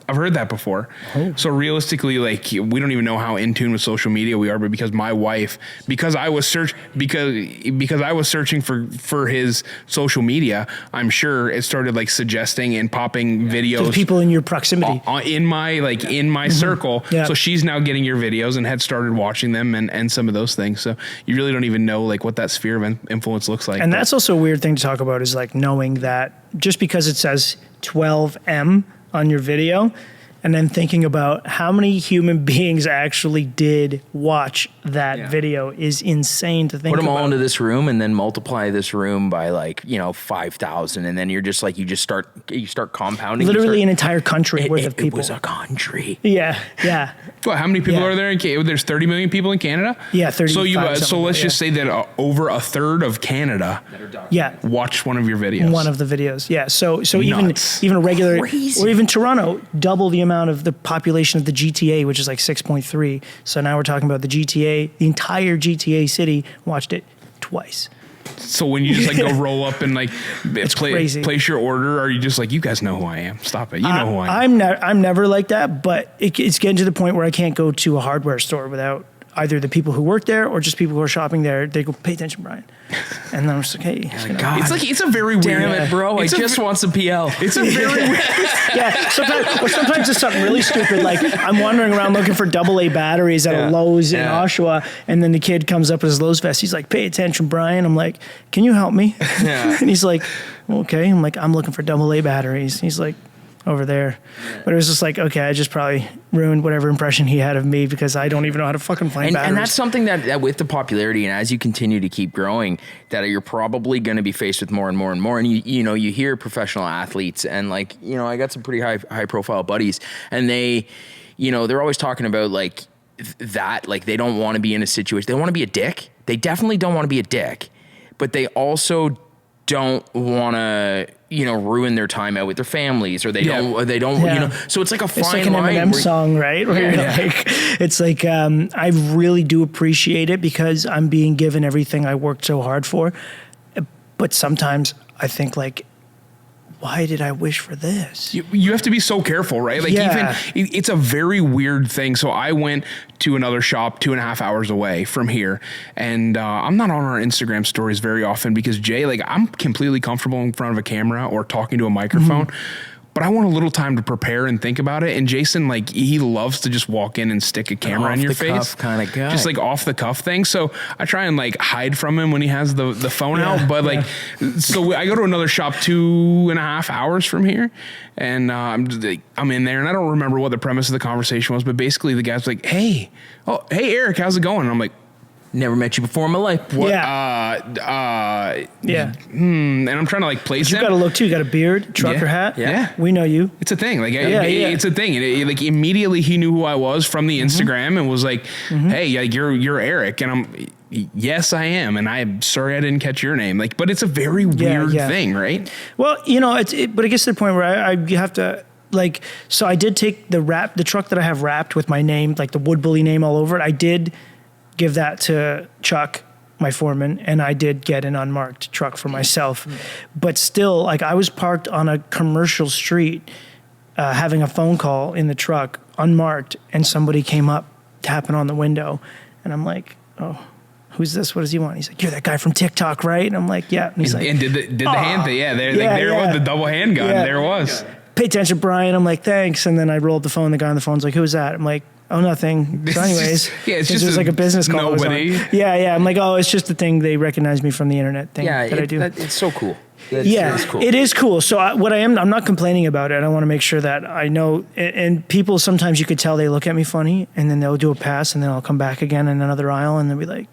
I've heard that before. Oh. So realistically, like, we don't even know how in tune with social media we are, but because my wife, because I was searching for his social media, I'm sure it started like suggesting and popping videos to the people in your proximity in my circle. Yeah. So she's now getting your videos and had started watching them and some of those things. So you really don't even know like what that sphere of influence looks like. And that's also a weird thing to talk about, is like knowing that just because it says 12M on your video, and then thinking about how many human beings actually did watch that video is insane to think about. Put them all into this room and then multiply this room by 5,000, and then you're just like, you start compounding. Literally an entire country worth of people. It was a country. Yeah. Well, how many people are there in Canada? There's 30 million people in Canada? Yeah, 35. So let's just say that over a third of Canada watched one of your videos. One of the videos, yeah. So even a regular, or even Toronto, double the amount of the population of the GTA, which is like 6.3. So now we're talking about the GTA, the entire GTA city watched it twice. So when you just like go roll up and like place your order, are you just like, you guys know who I am? Stop it. You know who I am. I'm never like that, but it's getting to the point where I can't go to a hardware store without either the people who work there or just people who are shopping there. They go, pay attention, Brian. And then I'm just like, hey. It's a very weird. Damn it, bro. I just want some PL. It's a very weird. Yeah. Sometimes it's something really stupid. Like I'm wandering around looking for AA batteries at a Lowe's in Oshawa. And then the kid comes up with his Lowe's vest. He's like, pay attention, Brian. I'm like, can you help me? Yeah. And he's like, okay. I'm like, I'm looking for AA batteries. He's like, over there. But it was just like, okay, I just probably ruined whatever impression he had of me because I don't even know how to fucking find batteries. And that's something that with the popularity and as you continue to keep growing, that you're probably going to be faced with more and more and more. And you hear professional athletes and I got some pretty high profile buddies, and they're always talking about that they don't want to be in a situation. They want to be a dick. They definitely don't want to be a dick, but they also don't want to ruin their time out with their families, or they don't so it's like a fine line. It's like an Eminem song, right? It's like I really do appreciate it because I'm being given everything I worked so hard for, but sometimes I think why did I wish for this? You have to be so careful, right? Even it's a very weird thing. So I went to another shop 2.5 hours away from here, and I'm not on our Instagram stories very often because Jay, I'm completely comfortable in front of a camera or talking to a microphone. But I want a little time to prepare and think about it. And Jason, he loves to just walk in and stick a camera in your face. Kind of guy. Just off the cuff thing. So I try and hide from him when he has the phone out. But so I go to another shop 2.5 hours from here. And I'm in there and I don't remember what the premise of the conversation was. But basically the guy's like, hey Eric, how's it going? And I'm like, never met you before in my life. What? And I'm trying to place you him. You got a look too. You got a beard, trucker hat. Yeah. We know you. It's a thing. It's a thing. Immediately he knew who I was from the Instagram and was like, hey, you're Eric. And I'm, yes, I am. And I'm sorry I didn't catch your name. But it's a very weird thing, right? Well, but it gets to the point where you have to, so I did take the truck that I have wrapped with my name, the Wood Bully name all over it. I did give that to Chuck, my foreman, and I did get an unmarked truck for myself. But still, I was parked on a commercial street having a phone call in the truck, unmarked, and somebody came up tapping on the window. And I'm like, oh, who's this? What does he want? He's like, you're that guy from TikTok, right? And I'm like, yeah. And he's and did the hand thing. Yeah, there was the double handgun. Yeah. There it was. Pay attention, Brian. I'm like, thanks. And then I rolled the phone. The guy on the phone's like, who's that? I'm like, oh, nothing. So anyways, it's just it was a business call. Nobody. Yeah. I'm like, oh, it's just a thing. They recognize me from the internet thing that I do. It's so cool. It is cool. So I'm not complaining about it. I want to make sure that I know. And people, sometimes you could tell they look at me funny, and then they'll do a pass, and then I'll come back again in another aisle, and they'll be like,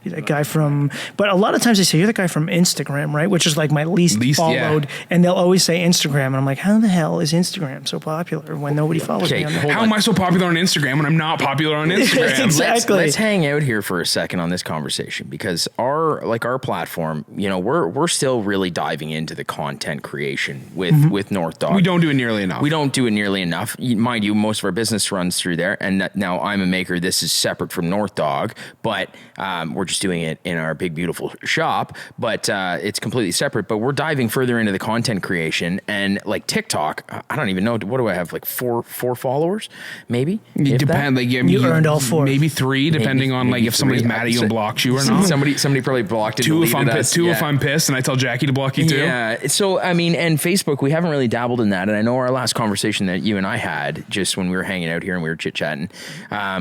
you're that guy from, but a lot of times they say, you're the guy from Instagram, right? Which is my least followed. Yeah. And they'll always say Instagram. And I'm like, how the hell is Instagram so popular when nobody follows me on there? How am I so popular on Instagram when I'm not popular on Instagram? Exactly. Let's hang out here for a second on this conversation because our platform, we're still really diving into the content creation with Northdog. We don't do it nearly enough. Mind you, most of our business runs through there. And now I'm a maker. This is separate from Northdog, but we're just doing it in our big, beautiful shop, but it's completely separate. But we're diving further into the content creation, and like TikTok, I don't even know. What do I have? Like four followers, maybe? It depends. Like, you earned all 4. Maybe 3, depending on like if somebody's mad at you and blocks you or not. Somebody probably blocked it. 2 if I'm pissed. 2 if I'm pissed, and I tell Jackie to block you too. Yeah. So I mean, and Facebook, we haven't really dabbled in that. And I know our last conversation that you and I had, just when we were hanging out here and we were chit chatting,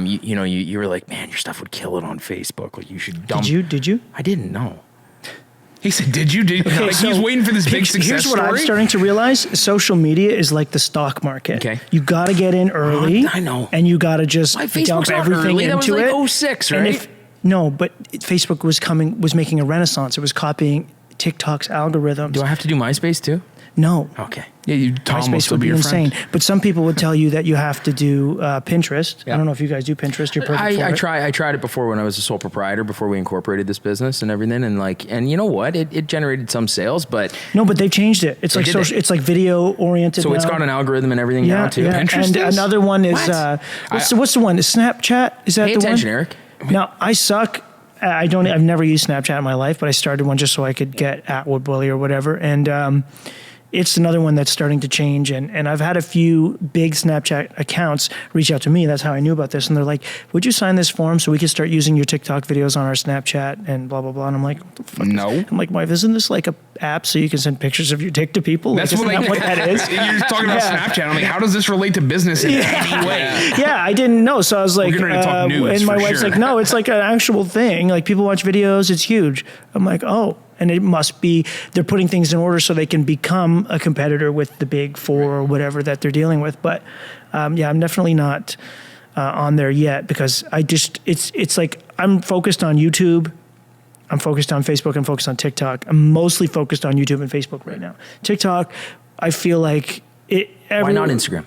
you were like, man, your stuff would kill it on Facebook. Like, you should dump. Did you? I didn't know. He said, "Did you?" Okay, like, he's waiting for this big success Here's what story. I'm starting to realize: social media is like the stock market. Okay, you got to get in early. I know, and you got to just dump everything early. into that was it. Like 06, right? No, but Facebook was making a renaissance. It was copying TikTok's algoritms. Do I have to do MySpace too? No. Okay. Yeah, Tom will MySpace still would be be your insane. friend. But some people would tell you that you have to do Pinterest. Yeah. I don't know if you guys do Pinterest. You're perfect for it. I tried it before when I was a sole proprietor, before we incorporated this business and everything, and you know what? It generated some sales, but no, but they've changed it. It's like social. It's like video oriented. So it's got an algorithm and everything now too. Yeah. Pinterest and is? another one is what's the one? Is Snapchat? Is that Pay the attention, one? Eric. Now I suck. I've never used Snapchat in my life, but I started one just so I could get at Woodbully or whatever. And it's another one that's starting to change. And I've had a few big Snapchat accounts reach out to me. That's how I knew about this. And they're like, would you sign this form so we can start using your TikTok videos on our Snapchat and blah, blah, blah. And I'm like, what the fuck No. I'm like, why isn't this like a app so you can send pictures of your dick to people? That's like, isn't that what that is? You're talking about Snapchat. I'm like, how does this relate to business in any way? Yeah, I didn't know. So I was like, getting ready to talk news, and my for wife's sure. like, no, it's like an actual thing. Like, people watch videos. It's huge. I'm like, oh. And it must be, they're putting things in order so they can become a competitor with the big 4 or whatever that they're dealing with. But I'm definitely not on there yet, because it's like I'm focused on YouTube. I'm focused on Facebook. I'm focused on TikTok. I'm mostly focused on YouTube and Facebook right now. TikTok, I feel like it. Why not Instagram?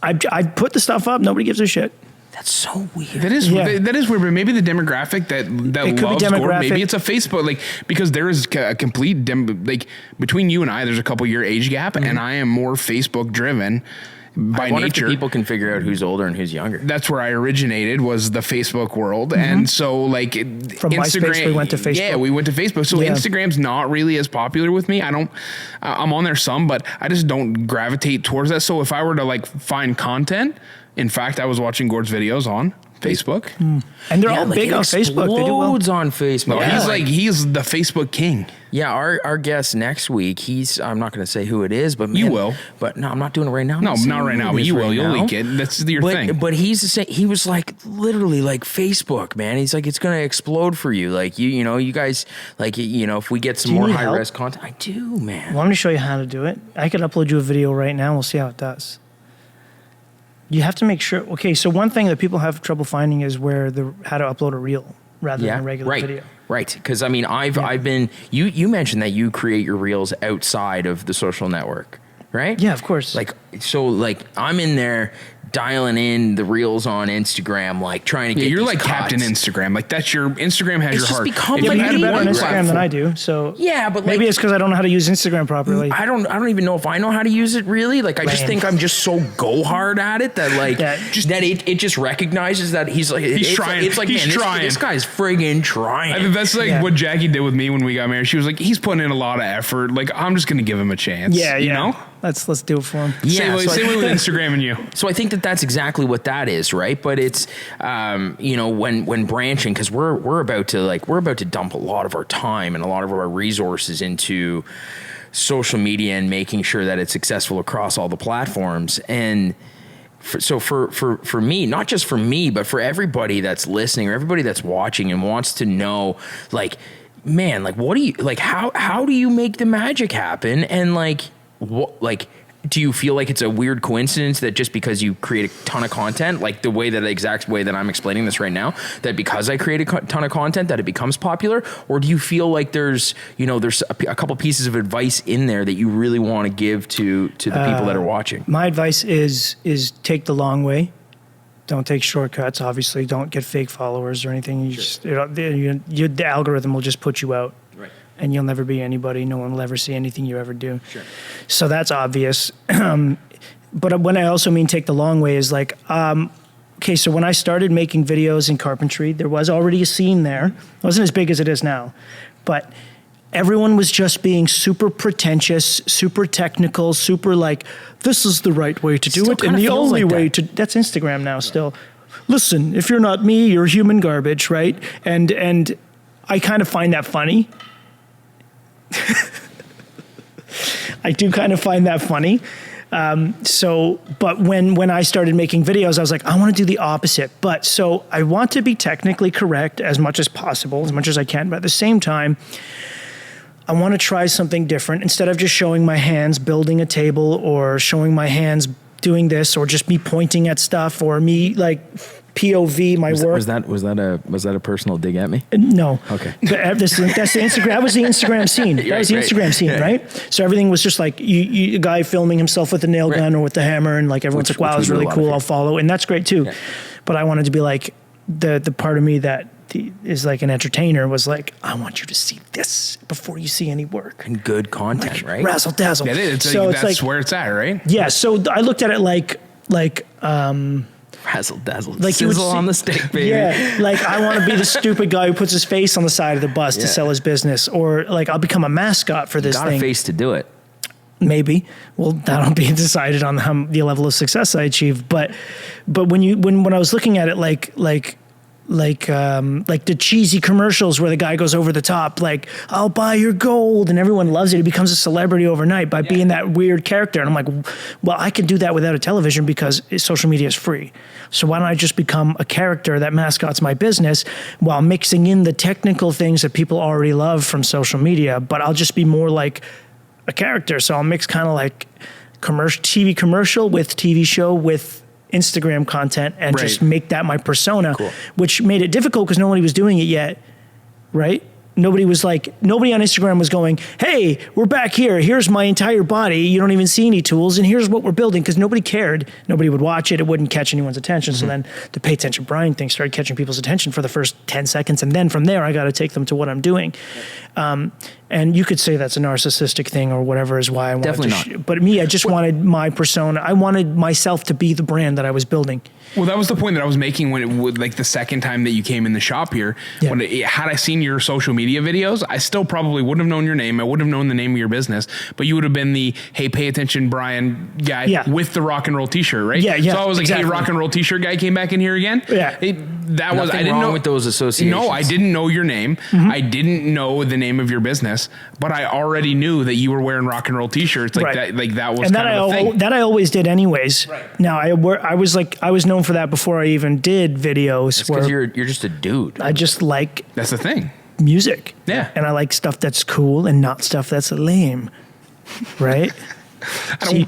I put the stuff up. Nobody gives a shit. That's so weird. That is weird, but maybe the demographic that It could loves be gore, demographic. maybe it's a Facebook, like, because there is a complete like between you and I, there's a couple year age gap, and I am more Facebook driven by I wonder nature. if people can figure out who's older and who's younger. That's where I originated, was the Facebook world. And so like From MySpace, we went to Facebook. Yeah, we went to Facebook. So Yeah. Instagram's not really as popular with me. I'm on there some, but I just don't gravitate towards that. So if I were to like find content, in fact, I was watching Gord's videos on Facebook. And they're all big on Facebook. They do well. Explodes on Facebook. No, he's the Facebook king. Yeah, our guest next week, I'm not going to say who it is, but man, You will. But no, I'm not doing it right now. I'm No, saying not right who now, it but is you will. right You'll now. leak it. That's your thing. But he's the same. He was like literally like Facebook, man. He's like, it's going to explode for you. Like you guys, like if we get some Do you more need high help? risk content, I do, man. Well, I'm going to show you how to do it. I could upload you a video right now. We'll see how it does. You have to make sure. Okay, so one thing that people have trouble finding is how to upload a reel rather than a regular video. Right, because I mean, I've been. You mentioned that you create your reels outside of the social network, right? Yeah, of course. Like I'm in there dialing in the reels on Instagram, like trying to get. You're these like cuts. Captain Instagram. Like that's your Instagram has It's your just heart. become If Yeah, like but you do any better on one Instagram platform. than I do. So Yeah, but maybe it's because I don't know how to use Instagram properly. I don't even know if I know how to use it really. Like I just Lame. think I'm just so go hard at it that like Yeah. that it just recognizes that he's like it's trying. It's like He's man, trying. This guy's friggin' trying. I think that's like Yeah. what Jackie did with me when we got married. She was like, he's putting in a lot of effort. Like, I'm just going to give him a chance. yeah, You know? Let's do it for him. Yeah, Same way with Instagram and you. So I think that's exactly what that is, right? But it's when branching, because we're about to dump a lot of our time and a lot of our resources into social media and making sure that it's successful across all the platforms. And for me, not just for me, but for everybody that's listening or everybody that's watching and wants to know, like, man, like, what do you like? How do you make the magic happen? And like, what like. Do you feel like it's a weird coincidence that just because you create a ton of content, like the exact way that I'm explaining this right now, that because I create a ton of content that it becomes popular? Or do you feel like there's a couple pieces of advice in there that you really want to give to the people that are watching? My advice is take the long way. Don't take shortcuts. Obviously, don't get fake followers or anything. You just the algorithm will just put you out. Right. And you'll never be anybody. No one will ever see anything you ever do. Sure. So that's obvious. But when I also mean take the long way is like, okay, so when I started making videos in carpentry, there was already a scene there. It wasn't as big as it is now, but everyone was just being super pretentious, super technical, super like, this is the right way to do Still it, and kinda the feels only like way that. to, that's Instagram now still. Listen, if you're not me, you're human garbage, right? And I kind of find that funny. I do kind of find that funny. But when I started making videos, I was like, I want to do the opposite. But so I want to be technically correct as much as possible, as much as I can. But at the same time, I want to try something different. Instead of just showing my hands building a table or showing my hands doing this or just me pointing at stuff or me like POV my work. Was that a personal dig at me? No. Okay. But that's the Instagram. That was the Instagram scene. That was the Right. Instagram scene, Yeah. right? So everything was just like a guy filming himself with a nail gun or with the hammer, and like everyone's like, "Wow, which that's we do a really lot cool. of I'll follow." And that's great too. Yeah. But I wanted to be like the part of me that is like an entertainer was like, I want you to see this before you see any work. And good content, right? Razzle dazzle. Yeah, it's so like, it's that's like, where it's at, right? yeah. So I looked at it like Razzle dazzle. Like you would Sizzle see- on the steak, baby. yeah, like I want to be the stupid guy who puts his face on the side of the bus to Yeah. sell his business, or like I'll become a mascot for this Got thing. a face to do it. Maybe. Well, that'll be decided on the level of success I achieve. But when I was looking at it like the cheesy commercials where the guy goes over the top, like, I'll buy your gold, and everyone loves it. He becomes a celebrity overnight by being that weird character. And I'm like, well, I can do that without a television because social media is free. So why don't I just become a character that mascots my business while mixing in the technical things that people already love from social media, but I'll just be more like a character. So I'll mix kind of like TV commercial with TV show with Instagram content and Right. just make that my persona, Cool. which made it difficult because nobody was doing it yet, right? Nobody on Instagram was going, hey, we're back here. Here's my entire body. You don't even see any tools. And here's what we're building, because nobody cared. Nobody would watch it. It wouldn't catch anyone's attention. So then the pay attention Brian thing started catching people's attention for the first 10 seconds. And then from there, I got to take them to what I'm doing. And you could say that's a narcissistic thing or whatever is why I wanted Definitely not. But me, I just wanted my persona. I wanted myself to be the brand that I was building. Well, that was the point that I was making when it would, like the second time that you came in the shop here. Yeah. Had I seen your social media videos, I still probably wouldn't have known your name. I wouldn't have known the name of your business, but you would have been the, hey, pay attention, Brian guy with the rock and roll t-shirt, right? Yeah, yeah, So I was like, exactly. hey, rock and roll t-shirt guy came back in here again. Yeah. That was, I Nothing didn't wrong know with those associations. No, I didn't know your name. Mm-hmm. I didn't know the name of your business, but I already knew that you were wearing rock and roll t-shirts. Like Right. that was And kind of a thing. that I always did anyways. Right. Now I was known for that before I even did videos Because where you're just a dude. I just like That's the thing. music. Yeah. And I like stuff that's cool and not stuff that's lame. Right? I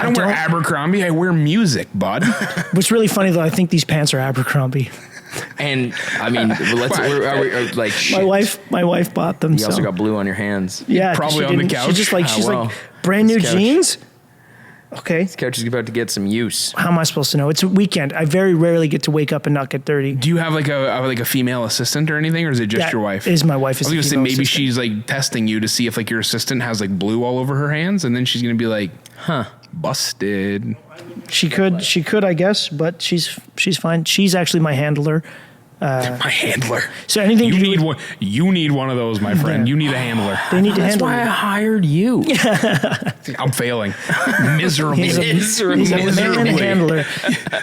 don't wear Abercrombie. I wear music, bud. What's really funny though, I think these pants are Abercrombie. And I mean, like shit. My wife bought them. You also got blue on your hands. yeah, probably she on the didn't- couch. She just like she's well, like brand new this couch. jeans. Okay. This couch is about to get some use. How am I supposed to know? It's a weekend. I very rarely get to wake up and not get dirty. Do you have like a female assistant or anything, or is it just That your wife? is my wife. I was gonna say maybe she's like testing you to see if like your assistant has like blue all over her hands, and then she's gonna be like, "Huh, busted." She could, I guess, but she's fine. She's actually my handler. My handler. So anything You to do need with- one. You need one of those, my friend. You need a handler. They need to That's handle why I me. hired you. I'm failing miserably. He's a man handler.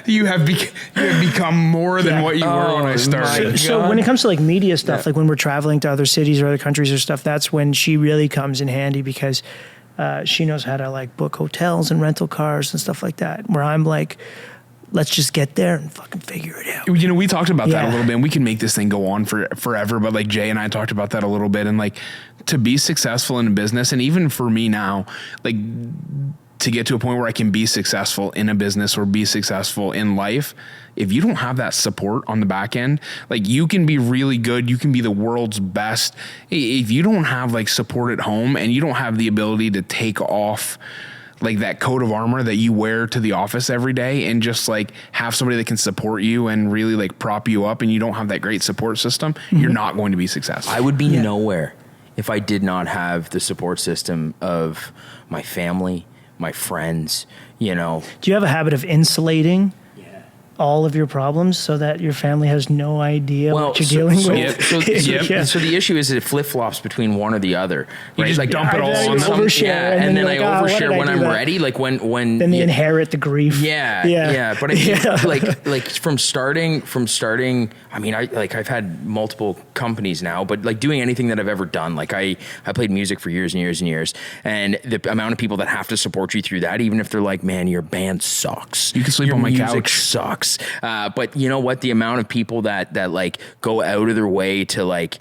You have become more than what you were when I started. So when it comes to like media stuff, like when we're traveling to other cities or other countries or stuff, that's when she really comes in handy because she knows how to like book hotels and rental cars and stuff like that. Where I'm like, let's just get there and fucking figure it out. You know, we talked about that a Yeah. little bit, and we can make this thing go on forever. But like Jay and I talked about that a little bit, and like to be successful in a business, and even for me now, like to get to a point where I can be successful in a business or be successful in life, if you don't have that support on the back end, like you can be really good, you can be the world's best. If you don't have like support at home and you don't have the ability to take off like that coat of armor that you wear to the office every day and just like have somebody that can support you and really like prop you up, and you don't have that great support system, you're not going to be successful. I would be nowhere if I did not have the support system of my family, my friends, you know. Do you have a habit of insulating all of your problems so that your family has no idea what you're dealing with. So the issue is it flip-flops between one or the other. You right? just dump it all on them. Overshare, and then I overshare when I'm ready. Like when then they inherit the grief. Yeah. But I mean, like from starting. I mean, I've had multiple companies now, but like doing anything that I've ever done, like I played music for years and years and years, and the amount of people that have to support you through that, even if they're like, man, your band sucks. You can sleep on my couch. Music sucks. But you know what? The amount of people that like go out of their way to like,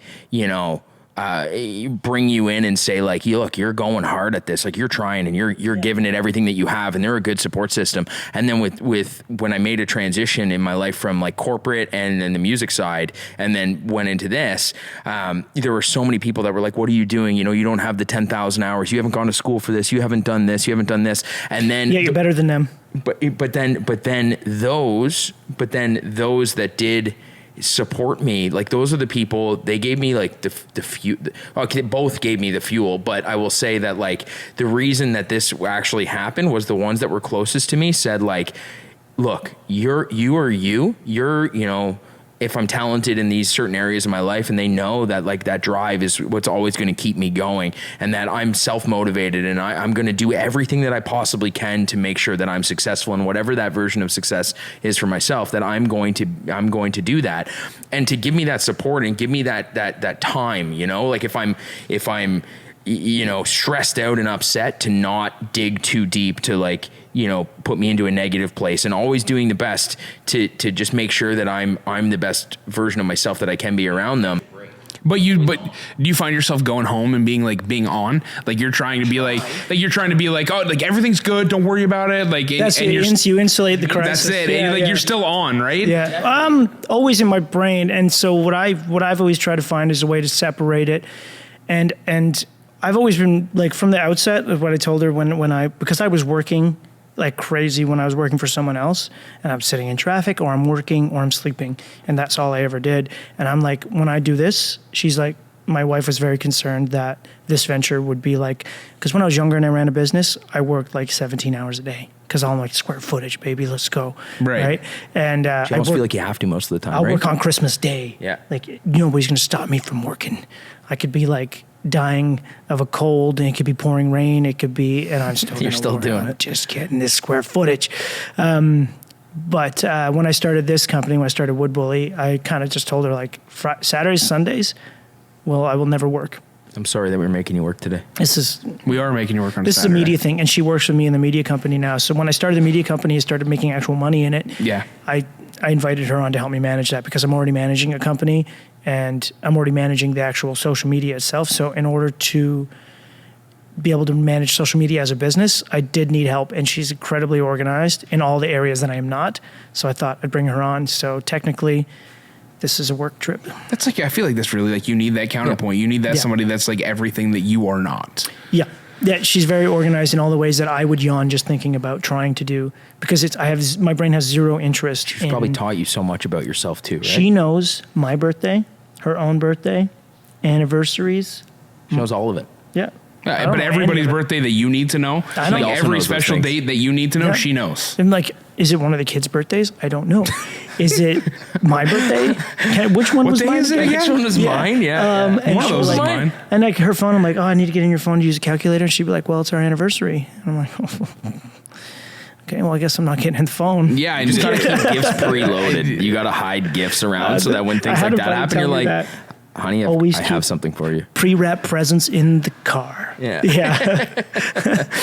bring you in and say like, look, you're going hard at this. Like you're trying and you're giving it everything that you have, and they're a good support system. And then with when I made a transition in my life from like corporate and then the music side, and then went into this, there were so many people that were like, what are you doing? You don't have the 10,000 hours. You haven't gone to school for this. You haven't done this. You haven't done this. And then you're better than them. But then those that did support me, like those are the people, they gave me like the fuel. Okay, both gave me the fuel, but I will say that like the reason that this actually happened was the ones that were closest to me said like, look, you're if I'm talented in these certain areas of my life, and they know that like that drive is what's always going to keep me going, and that I'm self-motivated, and I'm going to do everything that I possibly can to make sure that I'm successful in whatever that version of success is for myself, that I'm going to do that, and to give me that support and give me that time, like if I'm stressed out and upset, to not dig too deep to like, put me into a negative place, and always doing the best to just make sure that I'm the best version of myself that I can be around them. But do you find yourself going home and being on, like you're trying to be like oh, like everything's good, don't worry about it, like that's and you insulate the crisis. That's it. And you're still on, right? Yeah. Always in my brain, and so what I've always tried to find is a way to separate it, and I've always been like from the outset of what I told her because I was working like crazy when I was working for someone else, and I'm sitting in traffic, or I'm working, or I'm sleeping, and that's all I ever did. And I'm like, when I do this, she's like, my wife was very concerned that this venture would be like, because when I was younger and I ran a business, I worked like 17 hours a day. Because I'm like, square footage, baby, let's go. Right? And you almost feel like you have to most of the time, I'll work on Christmas Day. Yeah. Like, nobody's going to stop me from working. I could be like dying of a cold, and it could be pouring rain. It could be, and I'm still You're still doing it. Just getting this square footage. But when I started this company, when I started Wood Bully, I kind of just told her like Saturdays, Sundays, well, I will never work. I'm sorry that we're making you work today. We are making you work on this Saturday. Is a media thing, and she works with me in the media company now. So when I started the media company, I started making actual money in it. Yeah. I invited her on to help me manage that, because I'm already managing a company, and I'm already managing the actual social media itself. So in order to be able to manage social media as a business, I did need help, and she's incredibly organized in all the areas that I am not. So I thought I'd bring her on. So technically, this is a work trip. That's like, I feel like that's really like, you need that counterpoint. Yeah. You need that somebody that's like everything that you are not. Yeah. Yeah, she's very organized in all the ways that I would yawn just thinking about trying to do, because my brain has zero interest. She's probably taught you so much about yourself too, right? She knows my birthday, her own birthday, anniversaries. She knows all of it. Yeah. But everybody's birthday that you need to know, like every special date that you need to know, she knows. And like, is it one of the kids' birthdays? I don't know. Is it my birthday? Which one was mine? Which one was mine? Yeah. And one of those was like, mine. And like her phone, I'm like, oh, I need to get in your phone to use a calculator. And she'd be like, well, it's our anniversary. And I'm like, oh. Okay, well, I guess I'm not getting in the phone. Yeah, you just got to keep gifts preloaded. You got to hide gifts around so that when things like that happen, you're like, honey, I have something for you. Pre-wrap presents in the car. Yeah. Yeah.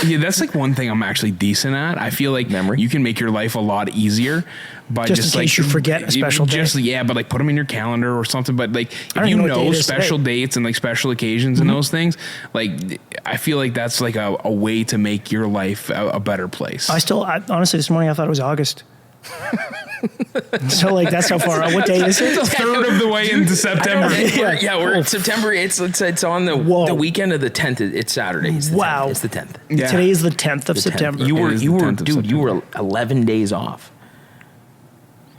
Yeah, that's like one thing I'm actually decent at. I feel like you can make your life a lot easier by just in case you forget a special day. Yeah, but like put them in your calendar or something. But like if you know special dates and like special occasions and those things, like I feel like that's like a way to make your life a better place. Honestly, this morning I thought it was August. So like that's how far out. What day is it? It's a third of the way into September. We're in September. It's on the weekend of the 10th. It's Saturday. It's the 10th. It's the 10th. Yeah. Today is the 10th of September. You were 11 days off.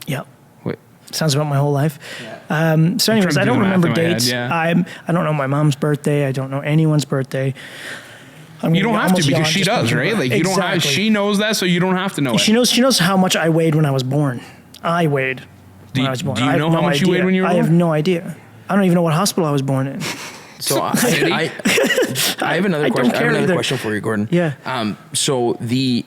Yep. Wait. Sounds about my whole life. Yeah. So anyways, I don't remember dates. I don't know my mom's birthday. I don't know anyone's birthday. You don't have to, because she does, right? Like you don't have. She knows that, so you don't have to know. She knows how much I weighed when I was born. I weighed when I was born. Do you I have know how no much you weighed idea. when you were I born? have no idea. I don't even know what hospital I was born in. So I have another question. I have another question for you, Gordon. Yeah. So the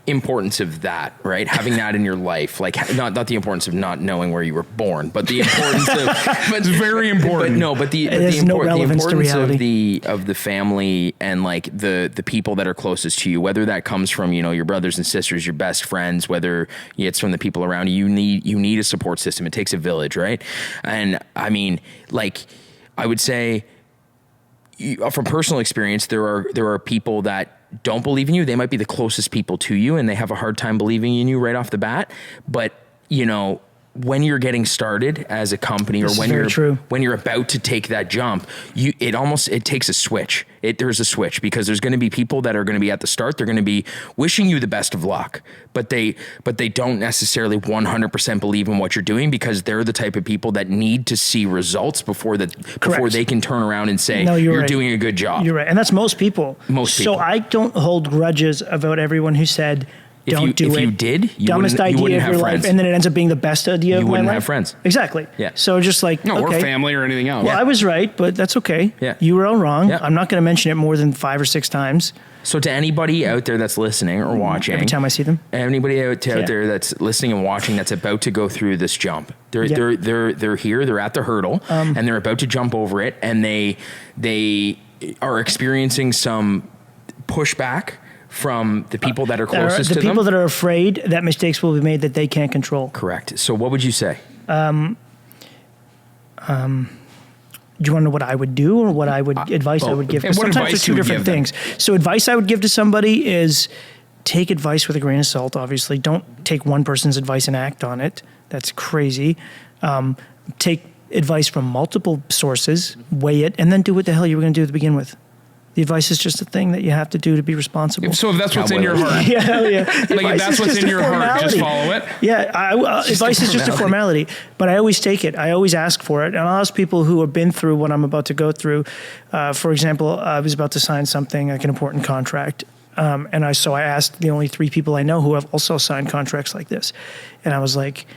importance of that, right? Having that in your life, like not the importance of not knowing where you were born, but the importance of, but It's very important. But the has no relevance to importance reality. of the family and like the people that are closest to you, whether that comes from, you know, your brothers and sisters, your best friends, whether it's from the people around you, you need a support system. It takes a village, right? And I mean, like, I would say, from personal experience, there are people that don't believe in you. They might be the closest people to you and they have a hard time believing in you right off the bat. But, you know, when you're getting started as a company or when you're about to take that jump, it takes a switch. There's a switch because there's going to be people that are going to be at the start. They're going to be wishing you the best of luck, but they don't necessarily 100% believe in what you're doing because they're the type of people that need to see results before they can turn around and say, you're right. Doing a good job. You're right. And that's most people. So I don't hold grudges about everyone who said, If you did, you dumbest idea of your life, and then it ends up being the best idea of my life. You wouldn't have friends. Exactly. Yeah. So just like, or family or anything else. Well, I was right, but that's okay. Yeah. You were all wrong. Yeah. I'm not going to mention it more than 5 or 6 times. So to anybody out there that's listening or watching, every time I see them, anybody out there that's listening and watching that's about to go through this jump, they're here, they're at the hurdle, and they're about to jump over it, and they are experiencing some pushback from the people that are closest to them. The people that are afraid that mistakes will be made that they can't control. Correct. So what would you say? Do you want to know what I would do or what advice I would give? Sometimes they're two different things. So advice I would give to somebody is take advice with a grain of salt, obviously. Don't take one person's advice and act on it. That's crazy. Take advice from multiple sources, weigh it, and then do what the hell you were going to do to begin with. The advice is just a thing that you have to do to be responsible. So if that's what's in your heart. Yeah. Like if that's what's in your heart, just follow it. Yeah. Advice is just a formality, but I always take it. I always ask for it. And I'll ask people who have been through what I'm about to go through. For example, I was about to sign something like an important contract. And I asked the only 3 people I know who have also signed contracts like this. And I was like,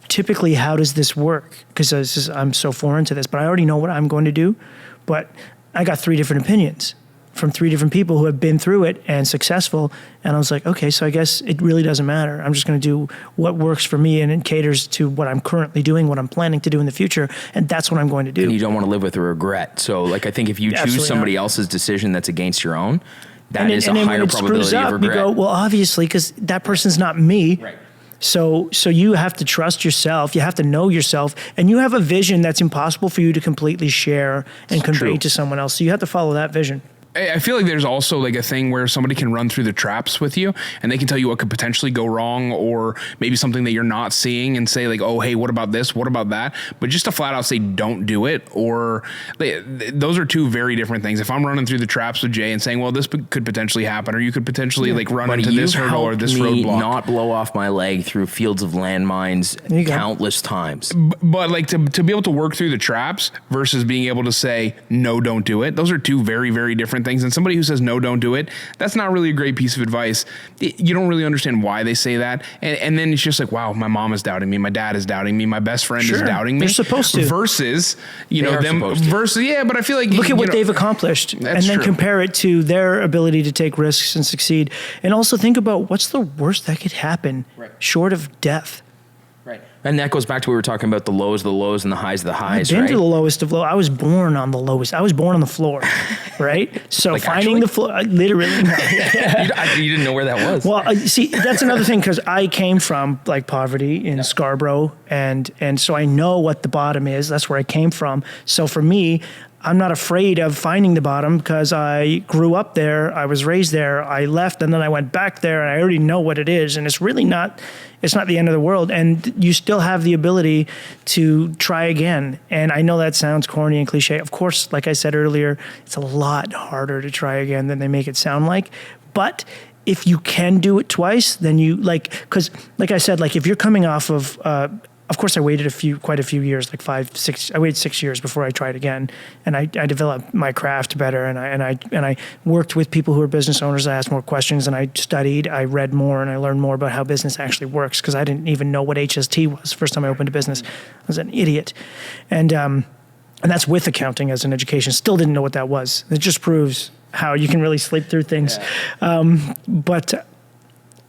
typically, how does this work? Because I'm so foreign to this, but I already know what I'm going to do. But I got 3 different opinions from 3 different people who have been through it and successful. And I was like, okay, so I guess it really doesn't matter. I'm just going to do what works for me and it caters to what I'm currently doing, what I'm planning to do in the future. And that's what I'm going to do. And you don't want to live with a regret. So like, I think if you choose somebody else's decision that's against your own, that is a higher probability of regret. You go, well, obviously, because that person's not me. Right. So you have to trust yourself. You have to know yourself, and you have a vision that's impossible for you to completely share and convey to someone else. So you have to follow that vision. I feel like there's also like a thing where somebody can run through the traps with you and they can tell you what could potentially go wrong or maybe something that you're not seeing and say like, oh, hey, what about this? What about that? But just to flat out say, don't do it. Or those are 2 very different things. If I'm running through the traps with Jay and saying, well, this could potentially happen, or you could potentially like run into this hurdle or this roadblock. Not blow off my leg through fields of landmines countless times. But like to be able to work through the traps versus being able to say, no, don't do it. Those are 2 very, very different things. And somebody who says, no, don't do it, that's not really a great piece of advice. You don't really understand why they say that. And then it's just like, wow, my mom is doubting me. My dad is doubting me. My best friend is doubting me. They're supposed to. Versus, but I feel like. Look at what they've accomplished and then compare it to their ability to take risks and succeed. And also think about what's the worst that could happen short of death. Right. And that goes back to what we were talking about, the lows and the highs of the highs, I've been to the lowest of low. I was born on the lowest. I was born on the floor, right? So like finding the floor, literally. No. You didn't know where that was. Well, see, that's another thing because I came from like poverty in Scarborough, and so I know what the bottom is. That's where I came from. So for me, I'm not afraid of finding the bottom because I grew up there. I was raised there. I left and then I went back there and I already know what it is. And it's really not the end of the world. And you still have the ability to try again. And I know that sounds corny and cliche. Of course, like I said earlier, it's a lot harder to try again than they make it sound like. But if you can do it twice, then because like I said, like if you're coming off of of course, I waited quite a few years, like 5, 6. I waited 6 years before I tried again, and I developed my craft better, and I worked with people who are business owners. I asked more questions, and I studied, I read more, and I learned more about how business actually works, because I didn't even know what HST was first time I opened a business. I was an idiot, and that's with accounting as an education. Still didn't know what that was. It just proves how you can really sleep through things.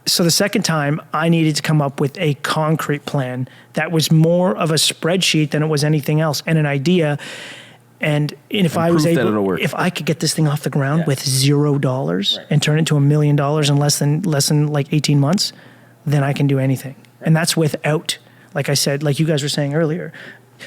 So the second time, I needed to come up with a concrete plan that was more of a spreadsheet than it was anything else, and an idea. And if I was able, if I could get this thing off the ground with $0 and turn it into $1 million in less than like 18 months, then I can do anything. And that's without, like I said, like you guys were saying earlier,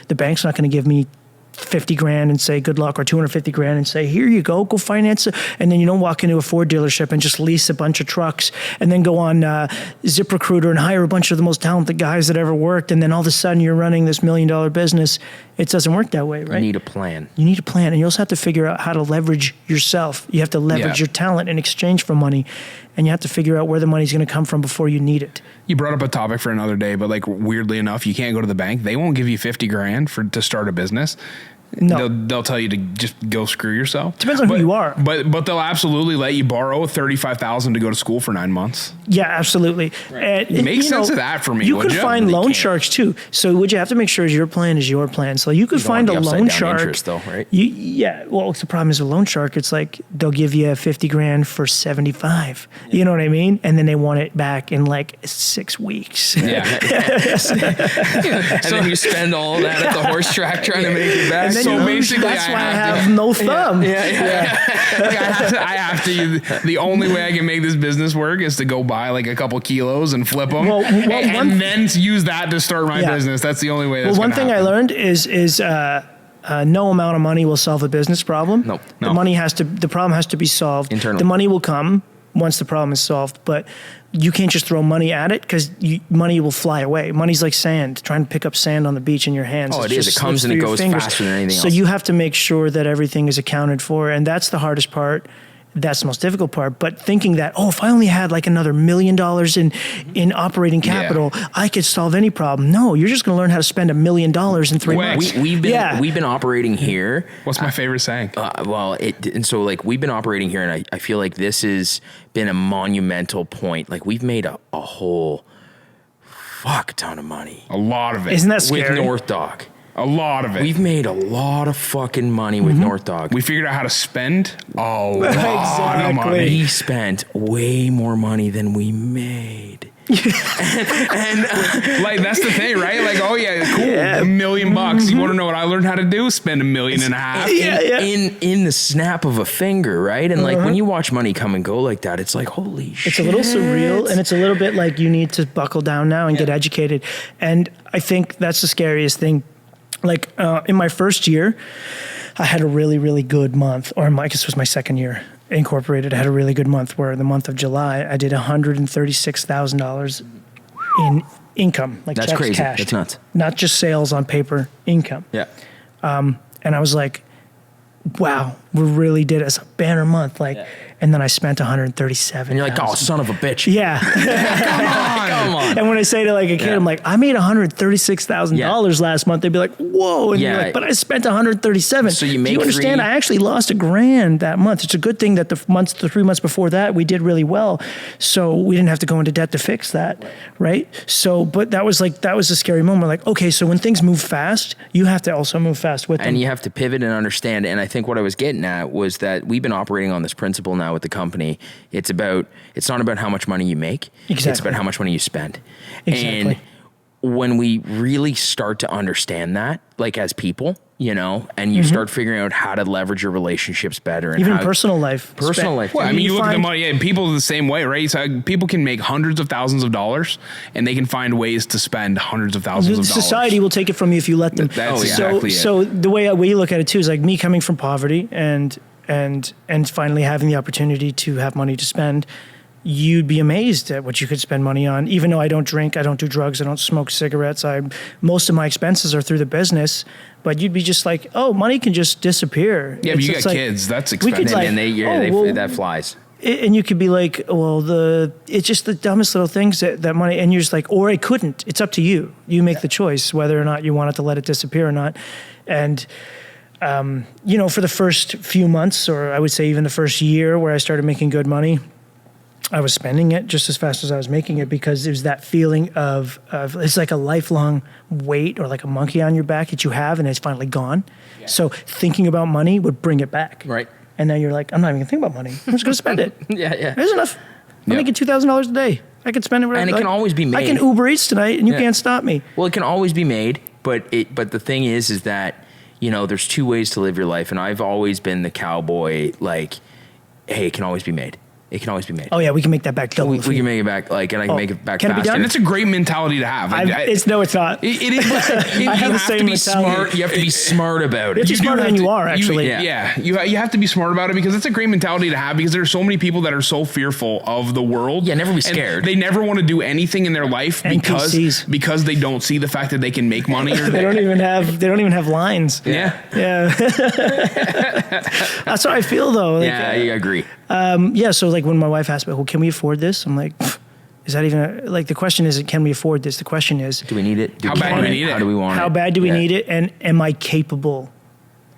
the bank's not going to give me 50 grand and say good luck, or 250 grand and say here you go finance it. And then you don't walk into a Ford dealership and just lease a bunch of trucks and then go on ZipRecruiter and hire a bunch of the most talented guys that ever worked, and then all of a sudden you're running this $1 million business. It doesn't work that way, right? You need a plan. You need a plan, and you also have to figure out how to leverage yourself. You have to leverage your talent in exchange for money, and you have to figure out where the money's going to come from before you need it. You brought up a topic for another day, but like weirdly enough, you can't go to the bank. They won't give you 50 grand to start a business. No. They'll tell you to just go screw yourself. Depends on who you are. But they'll absolutely let you borrow $35,000 to go to school for 9 months. Yeah, absolutely. Right. Make sense of that for me. You could find loan sharks too. So what you have to make sure is your plan is your plan. So you could find a loan shark. Interest, though, right? Well, the problem is with loan shark. It's like they'll give you 50 grand for 75. Yeah. You know what I mean? And then they want it back in like 6 weeks. Yeah. And then you spend all that at the horse track trying to make it back. So basically, that's why I have no thumb. Yeah. Like I have to. The only way I can make this business work is to go buy like a couple kilos and flip them, and then use that to start my business. That's the only way. That's one thing I learned is no amount of money will solve a business problem. No. The problem has to be solved. Internal. The money will come once the problem is solved, but you can't just throw money at it, because money will fly away. Money's like sand, trying to pick up sand on the beach in your hands. Oh, it is. It comes and it goes faster than anything else. So you have to make sure that everything is accounted for, and that's the hardest part. That's the most difficult part. But thinking that, if I only had like another $1 million in operating capital, I could solve any problem. No, you're just going to learn how to spend $1 million in 3 months. We've been operating here. What's my favorite saying? We've been operating here, and I feel like this has been a monumental point. Like, we've made a whole fuck ton of money. A lot of it. Isn't that scary? With Northdog. A lot of it. We've made a lot of fucking money with Northdog. We figured out how to spend a lot of money. We spent way more money than we made. and like, that's the thing, right? Like, cool, $1 million. You want to know what I learned how to do? Spend $1.5 million. In the snap of a finger, right? And like, when you watch money come and go like that, it's like, holy shit. It's a little surreal, and it's a little bit like you need to buckle down now and get educated. And I think that's the scariest thing. Like, in my first year, I had a really, really good month, or I guess it was my second year incorporated. I had a really good month where the month of July, I did $136,000 in income. Like, that's crazy. Cashed. That's nuts. Not just sales on paper, income. Yeah. And I was like, wow, we really did it. It's a banner month. And then I spent $137,000. And you're like, oh, son of a bitch. Yeah. Come on. And when I say to like a kid, I'm like, I made $136,000 last month. They'd be like, whoa. And you're like, but I spent $137,000. So do you understand? I actually lost $1,000 that month. It's a good thing that the 3 months before that, we did really well. So we didn't have to go into debt to fix that. Right. So, but that was a scary moment. Like, okay, so when things move fast, you have to also move fast with them. And you have to pivot and understand. And I think what I was getting at was that we've been operating on this principle now with the company. It's not about how much money you make. Exactly. It's about how much money you spend. Exactly. And when we really start to understand that, like as people, and you start figuring out how to leverage your relationships better. And even personal life. Well, I mean, you look at the money, and people are the same way, right? So people can make hundreds of thousands of dollars, and they can find ways to spend hundreds of thousands of dollars. Society will take it from you if you let them. That's exactly it. So the way you look at it too is like me coming from poverty and finally having the opportunity to have money to spend. You'd be amazed at what you could spend money on. Even though I don't drink, I don't do drugs, I don't smoke cigarettes. Most of my expenses are through the business. But you'd be just like, money can just disappear. Yeah, but you got kids. That's expensive. That flies. and you could be like, well, it's just the dumbest little things that money, and you're just like, or it couldn't. It's up to you. You make the choice whether or not you want it to let it disappear or not. And, for the first few months, or I would say even the first year where I started making good money, I was spending it just as fast as I was making it, because there's that feeling of it's like a lifelong weight or like a monkey on your back that you have and it's finally gone. Yeah. So thinking about money would bring it back. Right. And now you're like, I'm not even gonna think about money. I'm just gonna spend it. Yeah. There's enough. I'm making $2,000 a day. I can spend it. And it can always be made. I can Uber Eats tonight, and you can't stop me. Well, it can always be made, but the thing is that, there's two ways to live your life, and I've always been the cowboy. Like, hey, it can always be made. It can always be made. Oh yeah, we can make that back double. We can make it back, and I can make it back can it be faster. done? And it's a great mentality to have. It's not. It is. You I have the have same to be mentality. smart. You have to be smart about it. You're smarter than you are, actually. You have to be smart about it, because it's a great mentality to have, because there's so many people that are so fearful of the world. Yeah, never be and scared. They never want to do anything in their life NPCs. because they don't see the fact that they can make money. Or They don't even have lines. Yeah. That's what I feel though. Like, I agree. So like when my wife asked me, well, can we afford this? I'm like, is that even like, the question isn't can we afford this? The question is, Do we need it? How bad do we need it? How do we want it? how bad do we need it? And am I capable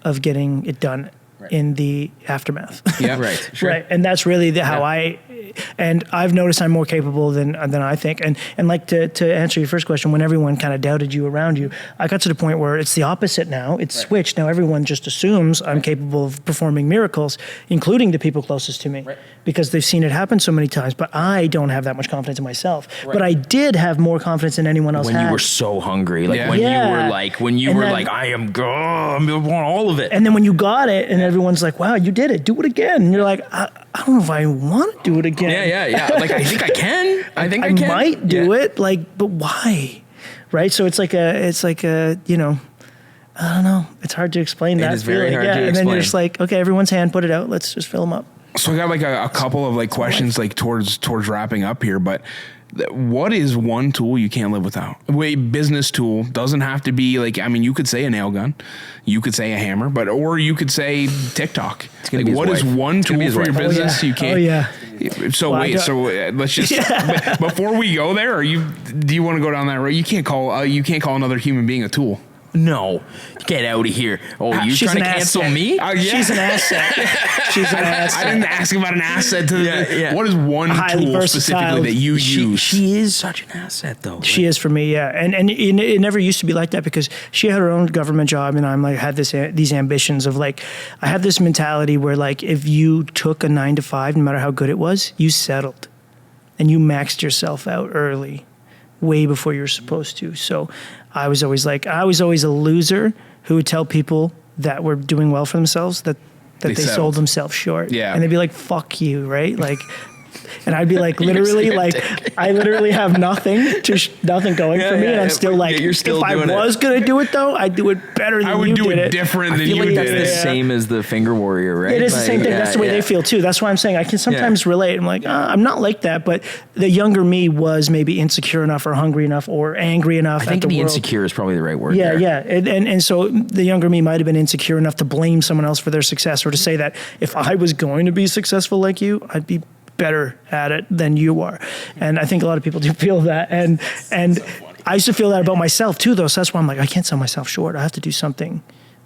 of getting it done in the aftermath? Yeah, Right. Sure. Right. And that's really how I've noticed I'm more capable than I think. And like to answer your first question, when everyone kind of doubted you around you, I got to the point where it's the opposite now. It's switched. Now everyone just assumes I'm capable of performing miracles, including the people closest to me, because they've seen it happen so many times. But I don't have that much confidence in myself. But I did have more confidence than anyone else When had. you were so hungry, like Yeah. when Yeah. you were like, I want all of it. And then when you got it, and everyone's like, "Wow, you did it! Do it again!" And you're like, "I don't know if I want to do it again." Yeah. Like, I think I can. I think I can. might do it, like, but why? Right? So it's like a, I don't know. It's hard to explain that is very feeling. hard to And then explain. you're just like, okay, everyone's hand, put it out. Let's just fill them up. So I got like a couple of like questions like towards wrapping up here, but what is one tool you can't live without? Business tool doesn't have to be like, I mean, you could say a nail gun, you could say a hammer, or you could say TikTok. It's gonna be his what is wife. one It's gonna tool be his for your wife. business you can't? Oh yeah. So Well, let's just before we go there, do you want to go down that road? You can't call another human being a tool. No, get out of here. Oh, you're She's trying to an cancel asset. me? Yeah. She's an asset. She's an asset. I didn't ask about an asset to Yeah. What is one Highly tool versatile. specifically that you use? She is such an asset, though. She is for me, yeah, and it never used to be like that, because she had her own government job, and I'm like had these ambitions of like, I had this mentality where like if you took a 9 to 5, no matter how good it was, you settled, and you maxed yourself out early, way before you're supposed to. So I was always a loser who would tell people that were doing well for themselves that they sold themselves short. Yeah. And they'd be like, fuck you, right? Like, and I'd be like, literally, like, I literally have nothing going for me. And I'm still like, you're still if I doing it. was going to do it though, I'd do it better than you did it. I would do it different I than feel you like that's did the it. same as the finger warrior, right? It is the Like, same thing. yeah, That's the way yeah. they feel too. That's why I'm saying I can sometimes relate. I'm like, I'm not like that, but the younger me was maybe insecure enough or hungry enough or angry enough. I think at to the be world. insecure is probably the right word. Yeah, there. yeah. And so the younger me might have been insecure enough to blame someone else for their success, or to say that if I was going to be successful like you, I'd be better at it than you are. And I think a lot of people do feel that. And I used to feel that about myself too, though. So that's why I'm like, I can't sell myself short. I have to do something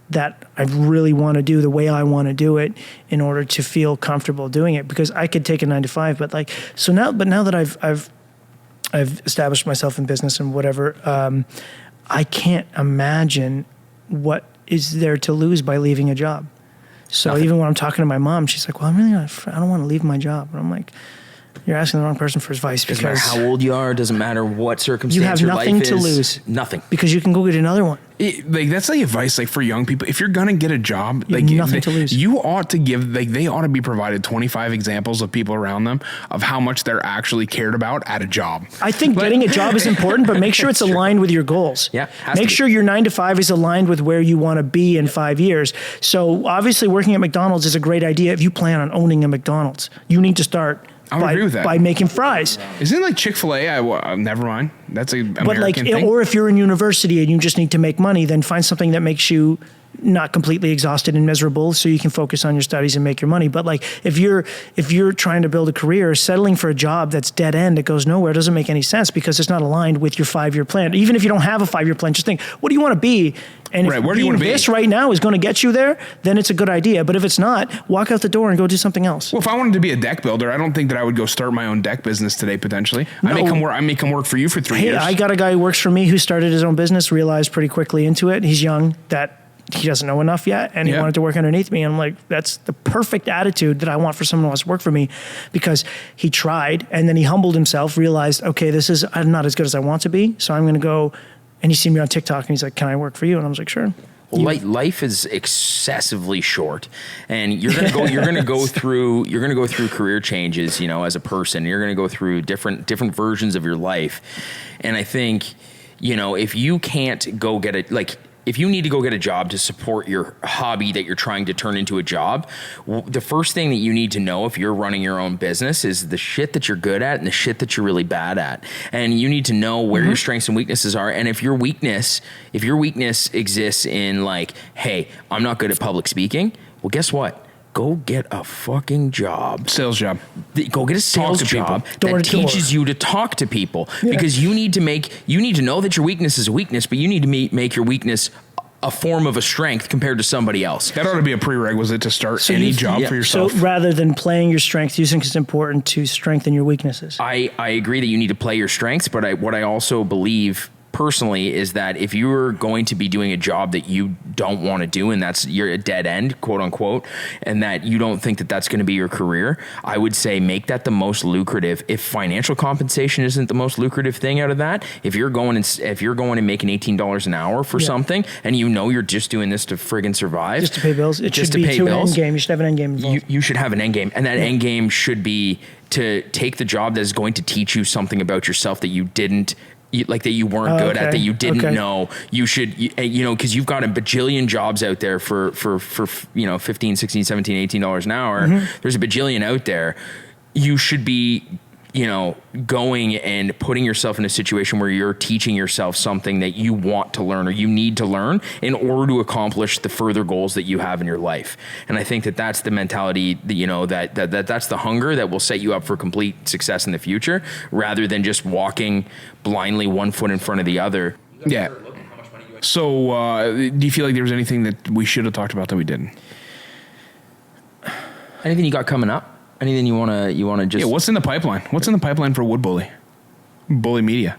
that I really want to do the way I want to do it in order to feel comfortable doing it, because I could take a 9 to 5, but like, now that I've established myself in business and whatever, I can't imagine what is there to lose by leaving a job. So even when I'm talking to my mom, she's like, well, I don't want to leave my job. And I'm like, you're asking the wrong person for advice, Doesn't matter because how old you are. Doesn't matter what circumstance you have your nothing life to is. lose. Nothing. Because you can go get another one. That's like advice, like for young people. If you're gonna get a job, You like have nothing to lose. you ought to give, like they ought to be provided 25 examples of people around them of how much they're actually cared about at a job. I think getting a job is important, but make sure it's aligned with your goals. Yeah, has to Make be. sure your 9 to 5 is aligned with where you want to be in 5 years. So obviously working at McDonald's is a great idea if you plan on owning a McDonald's. You need to start I would agree with that. by making fries. Isn't it like Chick-fil-A? Never mind. That's a American But like, thing. or if you're in university and you just need to make money, then find something that makes you not completely exhausted and miserable, so you can focus on your studies and make your money. But like if you're trying to build a career, settling for a job that's dead end, that goes nowhere, doesn't make any sense because it's not aligned with your 5-year plan. Even if you don't have a 5-year plan, just think, what do you want to be? And if where do you want to be? This right now is going to get you there, then it's a good idea. But if it's not, walk out the door and go do something else. Well, if I wanted to be a deck builder, I don't think that I would go start my own deck business today. Potentially, No. I may come work for you for 3 years. I got a guy who works for me who started his own business, realized pretty quickly into it. He's young, that he doesn't know enough yet, and he wanted to work underneath me. And I'm like, that's the perfect attitude that I want for someone who wants to work for me, because he tried and then he humbled himself, realized, okay, I'm not as good as I want to be, so I'm going to go. And he seen me on TikTok and he's like, can I work for you? And I was like, sure. Well, life is excessively short, and you're gonna go through career changes, as a person. You're gonna go through different versions of your life, and I think, if you can't go get it, like, if you need to go get a job to support your hobby that you're trying to turn into a job, the first thing that you need to know if you're running your own business is the shit that you're good at and the shit that you're really bad at. And you need to know where your strengths and weaknesses are. And if your weakness exists in like, hey, I'm not good at public speaking, well, guess what? Go get a fucking job. Sales job. Go get a sales job that teaches you to talk to people, because you need to know that your weakness is a weakness, but you need to make your weakness a form of a strength compared to somebody else. That ought to be a prerequisite to start any job for yourself. So rather than playing your strengths, you think it's important to strengthen your weaknesses? I agree that you need to play your strengths, but what I also believe personally is that if you're going to be doing a job that you don't want to do, and you're a dead end, quote unquote, and that you don't think that that's going to be your career, I would say make that the most lucrative. If financial compensation isn't the most lucrative thing out of that, if you're going and making $18 an hour for something, and you're just doing this to friggin' survive, just to pay bills, it should be to an end game. You should have an end game involved. You should have an end game, and that end game should be to take the job that is going to teach you something about yourself that you didn't. That you weren't good at, that you didn't know. You should, because you've got a bajillion jobs out there for $15, $16, $17, $18 an hour. There's a bajillion out there. You should be, going and putting yourself in a situation where you're teaching yourself something that you want to learn or you need to learn in order to accomplish the further goals that you have in your life. And I think that that's the mentality that, that's the hunger that will set you up for complete success in the future, rather than just walking blindly one foot in front of the other. Yeah. So do you feel like there was anything that we should have talked about that we didn't? Anything you got coming up? Anything you want to just... Yeah, what's in the pipeline? What's in the pipeline for Wood Bully Media?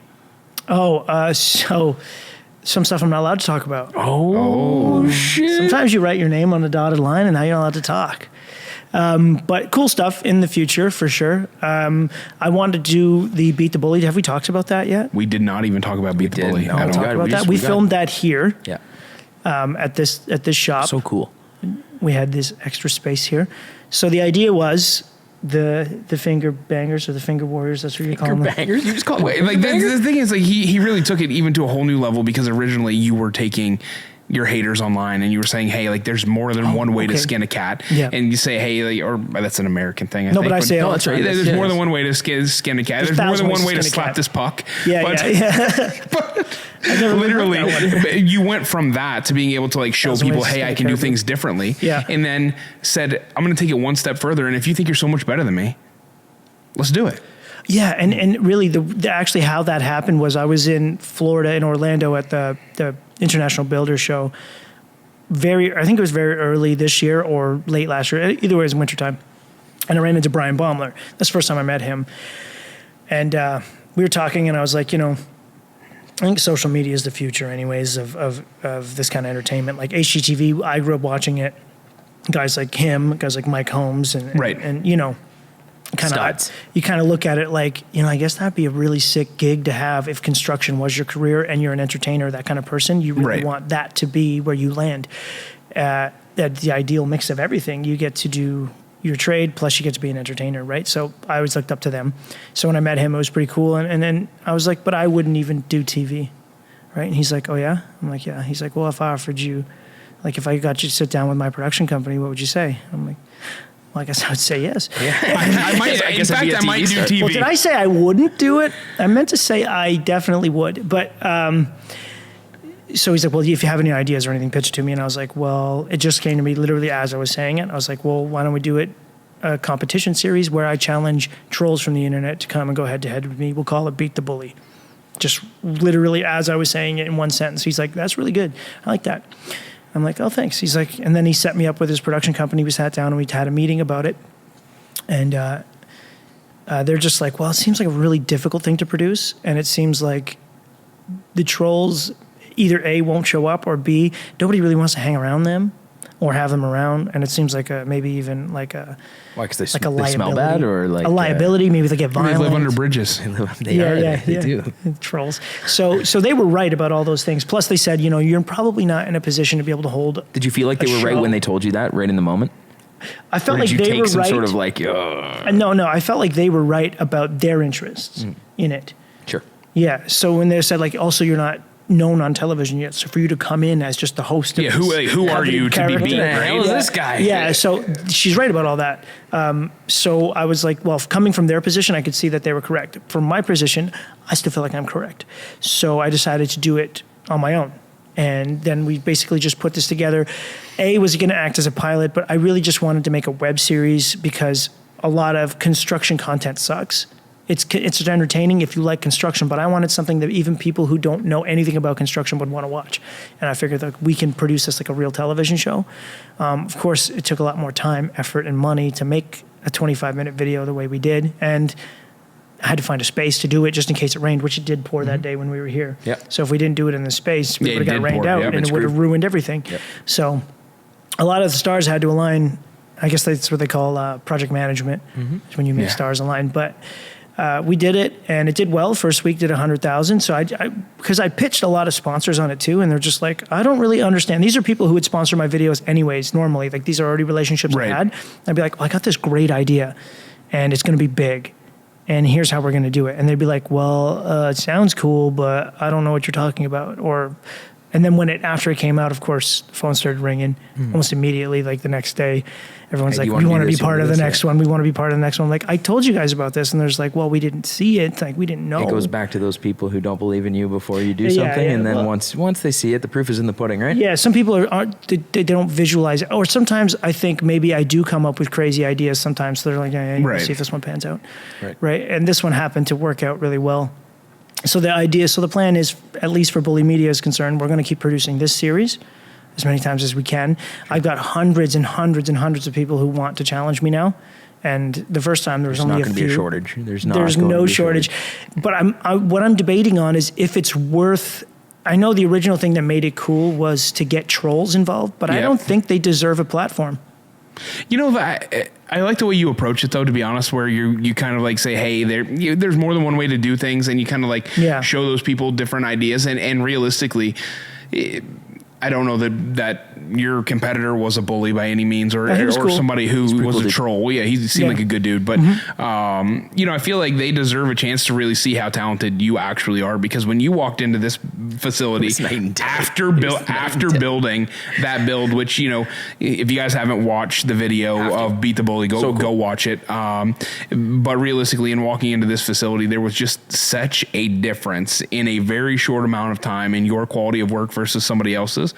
So some stuff I'm not allowed to talk about. Oh, shit. Sometimes you write your name on the dotted line and now you're not allowed to talk. But cool stuff in the future, for sure. I wanted to do the Beat the Bully. Have we talked about that yet? We did not even talk about Beat the Bully. No, we filmed that here. Yeah. At this shop. So cool. We had this extra space here. So the idea was the finger bangers or the finger warriors. That's what you call them. Bangers? You just call them the thing is, like, he really took it even to a whole new level, because originally you were taking your haters online and you were saying, hey, like, there's more than one way to skin a cat. Yeah. And you say, hey, or that's an American thing, I think. But I say, that's right. There's more than one way to skin a cat. There's more than one way to slap this puck. But literally, you went from that to being able to, like, show people, hey, I can do things differently. Yeah. And then said, I'm going to take it one step further. And if you think you're so much better than me, let's do it. Yeah, and really, actually how that happened was I was in Florida, in Orlando, at the International Builder Show. I think it was very early this year or late last year. Either way, it was wintertime. And I ran into Brian Baumler. That's the first time I met him. And we were talking, and I was like, I think social media is the future, anyways, of this kind of entertainment. Like HGTV, I grew up watching it. Guys like him, guys like Mike Holmes, and you kind of look at it like, I guess that'd be a really sick gig to have if construction was your career and you're an entertainer, that kind of person. You really want that to be where you land. That's the ideal mix of everything. You get to do your trade, plus you get to be an entertainer, right? So I always looked up to them. So when I met him, it was pretty cool. And then I was like, but I wouldn't even do TV, right? And he's like, oh yeah? I'm like, yeah. He's like, well, if I offered you, like, if I got you to sit down with my production company, what would you say? I'm like, well, I guess I would say yes. Yeah. I might do TV. Well, did I say I wouldn't do it? I meant to say I definitely would. But so he's like, well, if you have any ideas or anything, pitch it to me. And I was like, well, it just came to me literally as I was saying it. I was like, well, why don't we do it a competition series where I challenge trolls from the internet to come and go head to head with me. We'll call it Beat the Bully. Just literally as I was saying it in one sentence. He's like, that's really good. I like that. I'm like, oh, thanks. He's like, and then he set me up with his production company. We sat down and we had a meeting about it. And they're just like, well, it seems like a really difficult thing to produce. And it seems like the trolls either A, won't show up, or B, nobody really wants to hang around them or have them around. And it seems like maybe even like a... Why? Because they liability. smell bad, or like... A liability, maybe they get violent. They live under bridges. They do. Trolls. So they were right about all those things. Plus they said, you're probably not in a position to be able to hold... Did you feel like they were right when they told you that, right in the moment? I felt or like did they you take were some right. sort of like... No, I felt like they were right about their interests in it. Sure. Yeah. So when they said, like, also you're not known on television yet, so for you to come in as just the host of who are you to be beat, right? Who is this guy? Yeah, so she's right about all that. So I was like, well, coming from their position, I could see that they were correct. From my position, I still feel like I'm correct. So I decided to do it on my own. And then we basically just put this together. Was going to act as a pilot, but I really just wanted to make a web series because a lot of construction content sucks. It's entertaining if you like construction, but I wanted something that even people who don't know anything about construction would want to watch. And I figured that we can produce this like a real television show. Of course, it took a lot more time, effort, and money to make a 25-minute video the way we did. And I had to find a space to do it just in case it rained, which it did pour that day when we were here. Yep. So if we didn't do it in the space, we would have got rained out, and it would have ruined everything. Yep. So a lot of the stars had to align. I guess that's what they call project management, when you make stars align. But we did it, and it did well. First week did 100,000. So because I pitched a lot of sponsors on it too, and they're just like, I don't really understand. These are people who would sponsor my videos anyways, normally. Like, these are already relationships I had. I'd be like, well, I got this great idea, and it's going to be big, and here's how we're going to do it. And they'd be like, well, it sounds cool, but I don't know what you're talking about. And then after it came out, of course, the phone started ringing almost immediately, like the next day. Everyone's like, we want to be part of the next one. We want to be part of the next one. I'm like, I told you guys about this. And there's like, well, we didn't see it. Like, we didn't know. It goes back to those people who don't believe in you before you do something. And then once they see it, the proof is in the pudding, right? Yeah, some people they don't visualize it. Or sometimes I think maybe I do come up with crazy ideas sometimes. So they're like, let's see if this one pans out. Right. And this one happened to work out really well. So the plan is, at least for Bully Media is concerned, we're going to keep producing this series as many times as we can. I've got hundreds and hundreds and hundreds of people who want to challenge me now. And the first time there was only a few. There's not going to be a shortage. There's no shortage. But what I'm debating on is if it's worth... I know the original thing that made it cool was to get trolls involved, but I don't think they deserve a platform. I like the way you approach it, though, to be honest, where you kind of like say, hey, there's more than one way to do things, and you kind of like show those people different ideas. And realistically, I don't know that your competitor was a bully by any means, or cool. Somebody who was a troll. Yeah, he seemed like a good dude. But, I feel like they deserve a chance to really see how talented you actually are, because when you walked into this facility after building that build, which, if you guys haven't watched the video of Beat the Bully, go watch it. But realistically, in walking into this facility, there was just such a difference in a very short amount of time in your quality of work versus somebody else's.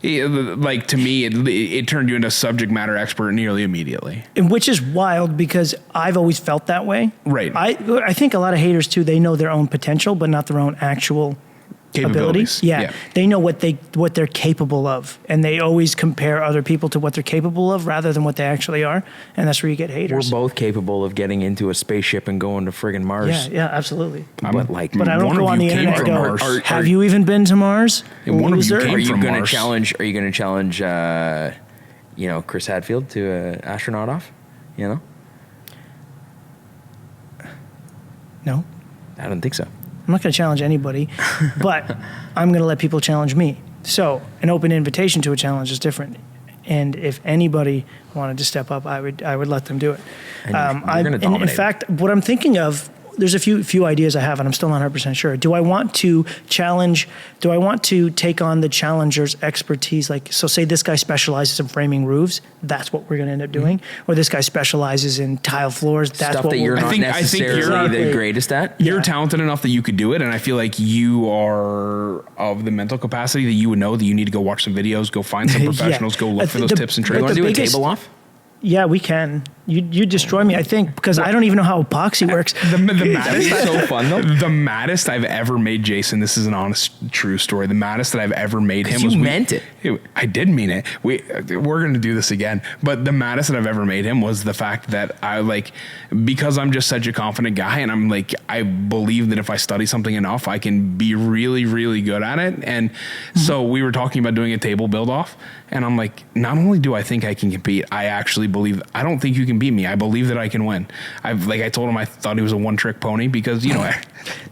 Like, to me, it turned you into a subject matter expert nearly immediately. And which is wild, because I've always felt that way. Right. I think a lot of haters too, they know their own potential, but not their own actual abilities. Yeah. They know what they're capable of, and they always compare other people to what they're capable of rather than what they actually are, and that's where you get haters. We're both capable of getting into a spaceship and going to friggin' Mars. Yeah, absolutally. But I don't go on the internet and go, have you even been to Mars? Are you going to challenge Chris Hadfield to an astronaut off? No. I don't think so. I'm not going to challenge anybody, but I'm going to let people challenge me. So an open invitation to a challenge is different. And if anybody wanted to step up, I would let them do it. And you're going to dominate. In fact, what I'm thinking of, there's a few ideas I have, and I'm still not 100% sure. Do I want to take on the challenger's expertise? Like, so say this guy specializes in framing roofs, that's what we're going to end up doing. Or this guy specializes in tile floors, that's Stuff what that you're we're not I think necessarily you're the greatest at. You're talented enough that you could do it, and I feel like you are of the mental capacity that you would know that you need to go watch some videos, go find some professionals, go look for those tips and You tricks. want to the do a biggest- table off? Yeah, we can. You destroy me, I think, because I don't even know how epoxy works. The maddest, That's so fun, though. The maddest I've ever made Jason. This is an honest, true story. The maddest that I've ever made him was meant it. I did mean it. We're going to do this again. But the maddest that I've ever made him was the fact that because I'm just such a confident guy, and I'm like, I believe that if I study something enough, I can be really, really good at it. And so we were talking about doing a table build off, and I'm like, not only do I think I can compete, I actually believe. I don't think you can beat me. I believe that I can win. I told him I thought he was a one-trick pony because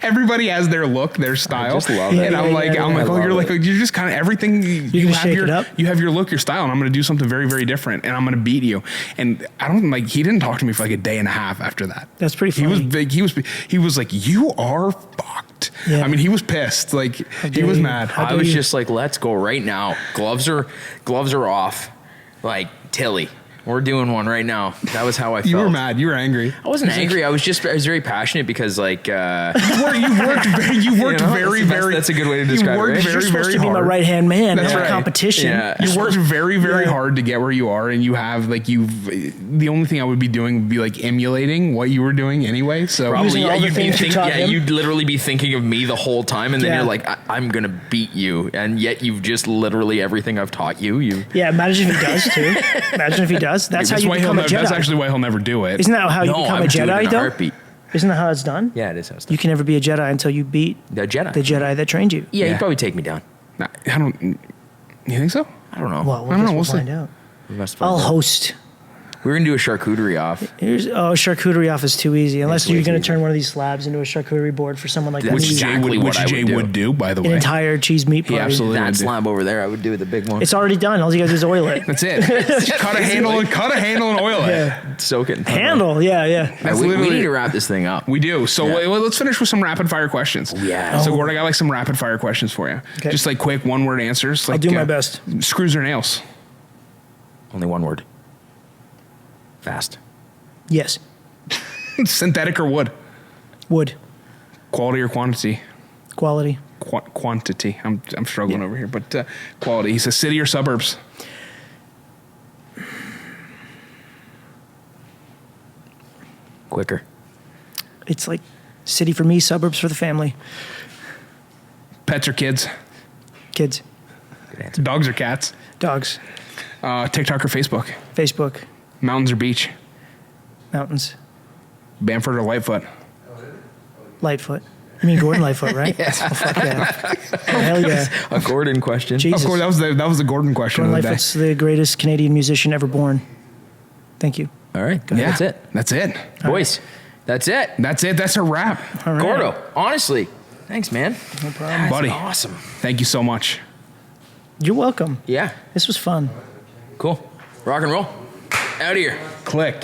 everybody has their look, their style. I just love it. And I'm like, you're just kind of everything. You have shake it up? you have your look, your style, and I'm going to do something very, very different, and I'm going to beat you. And I don't he didn't talk to me for like a day and a half after that. That's pretty funny. He was big. He was like, you are fucked. Yeah. I mean, he was pissed. Like he was mad. I was just like, let's go right now. Gloves are off. Like, Tilly, we're doing one right now. That was how I felt. You were mad. You were angry. I wasn't angry. I was very passionate because like You worked very, very. That's a good way to describe it. worked Right? very, You're supposed very to be my hard. right-hand man. That's That's right. competition. Yeah. You worked very, very Yeah. hard to get where you are, and you have the only thing I would be doing would be like emulating what you were doing anyway. So Probably, Using all the you'd be things you taught him. you'd literally be thinking of me the whole time, and then Yeah. you're like, I'm gonna beat you, and yet you've just literally everything I've taught you. Yeah, imagine if he does too. Imagine if he does. That's how you become a Jedi. That's actually why he'll never do it. Isn't that how you No, become I'm a doing it Jedi in a though? heartbeat. Isn't that how it's done? Yeah, it is how it's done. You can never be a Jedi until you beat The Jedi. the Jedi that trained you. Yeah, Yeah. he'd probably take me down. Nah, I don't. You think so? I don't know. Well, I don't know, we'll we'll find see. out. We must find I'll out. host. We're gonna do a charcuterie off. Charcuterie off is too easy. Unless It's way you're going too to turn one of these slabs into a charcuterie board for someone like That's me. exactly what I would do. would do, by the An way. entire cheese meat party. absolutely- That would do. slab over there, I would do the big one. It's already done. All you got to do is oil it. That's it. Just cut a handle and oil it. Yeah. Soak it. In Handle. Yeah, yeah. All right, That's we literally- need to wrap this thing up. We do. So Yeah. let's finish with some rapid fire questions. yeah. So Gord, I got like some rapid fire questions for you. Okay. Just like quick one word answers. Like, I'll do my best. Screws or nails? Only one word. Fast. Yes. Synthetic or wood? Wood. Quality or quantity? Quality. Quantity. I'm struggling over here, but quality. He says city or suburbs? Quicker. It's like city for me, suburbs for the family. Pets or kids? Kids. Good answer. Dogs or cats? Dogs. TikTok or Facebook? Facebook. Mountains or beach? Mountains. Bamford or Lightfoot? Lightfoot. You mean Gordon Lightfoot, right? Yeah. Oh, fuck yeah. Oh, hell yeah. A Gordon question. Jesus. Of course, that was the Gordon question Gordon of the day. Lightfoot's the greatest Canadian musician ever born. Thank you. All right. Yeah, That's it. That's it. Boys, that's it. That's it. That's a wrap, All right. Gordo, honestly, thanks, man. No problem. That's buddy. awesome. Thank you so much. You're welcome. Yeah. This was fun. Cool. Rock and roll. Out of here. Click.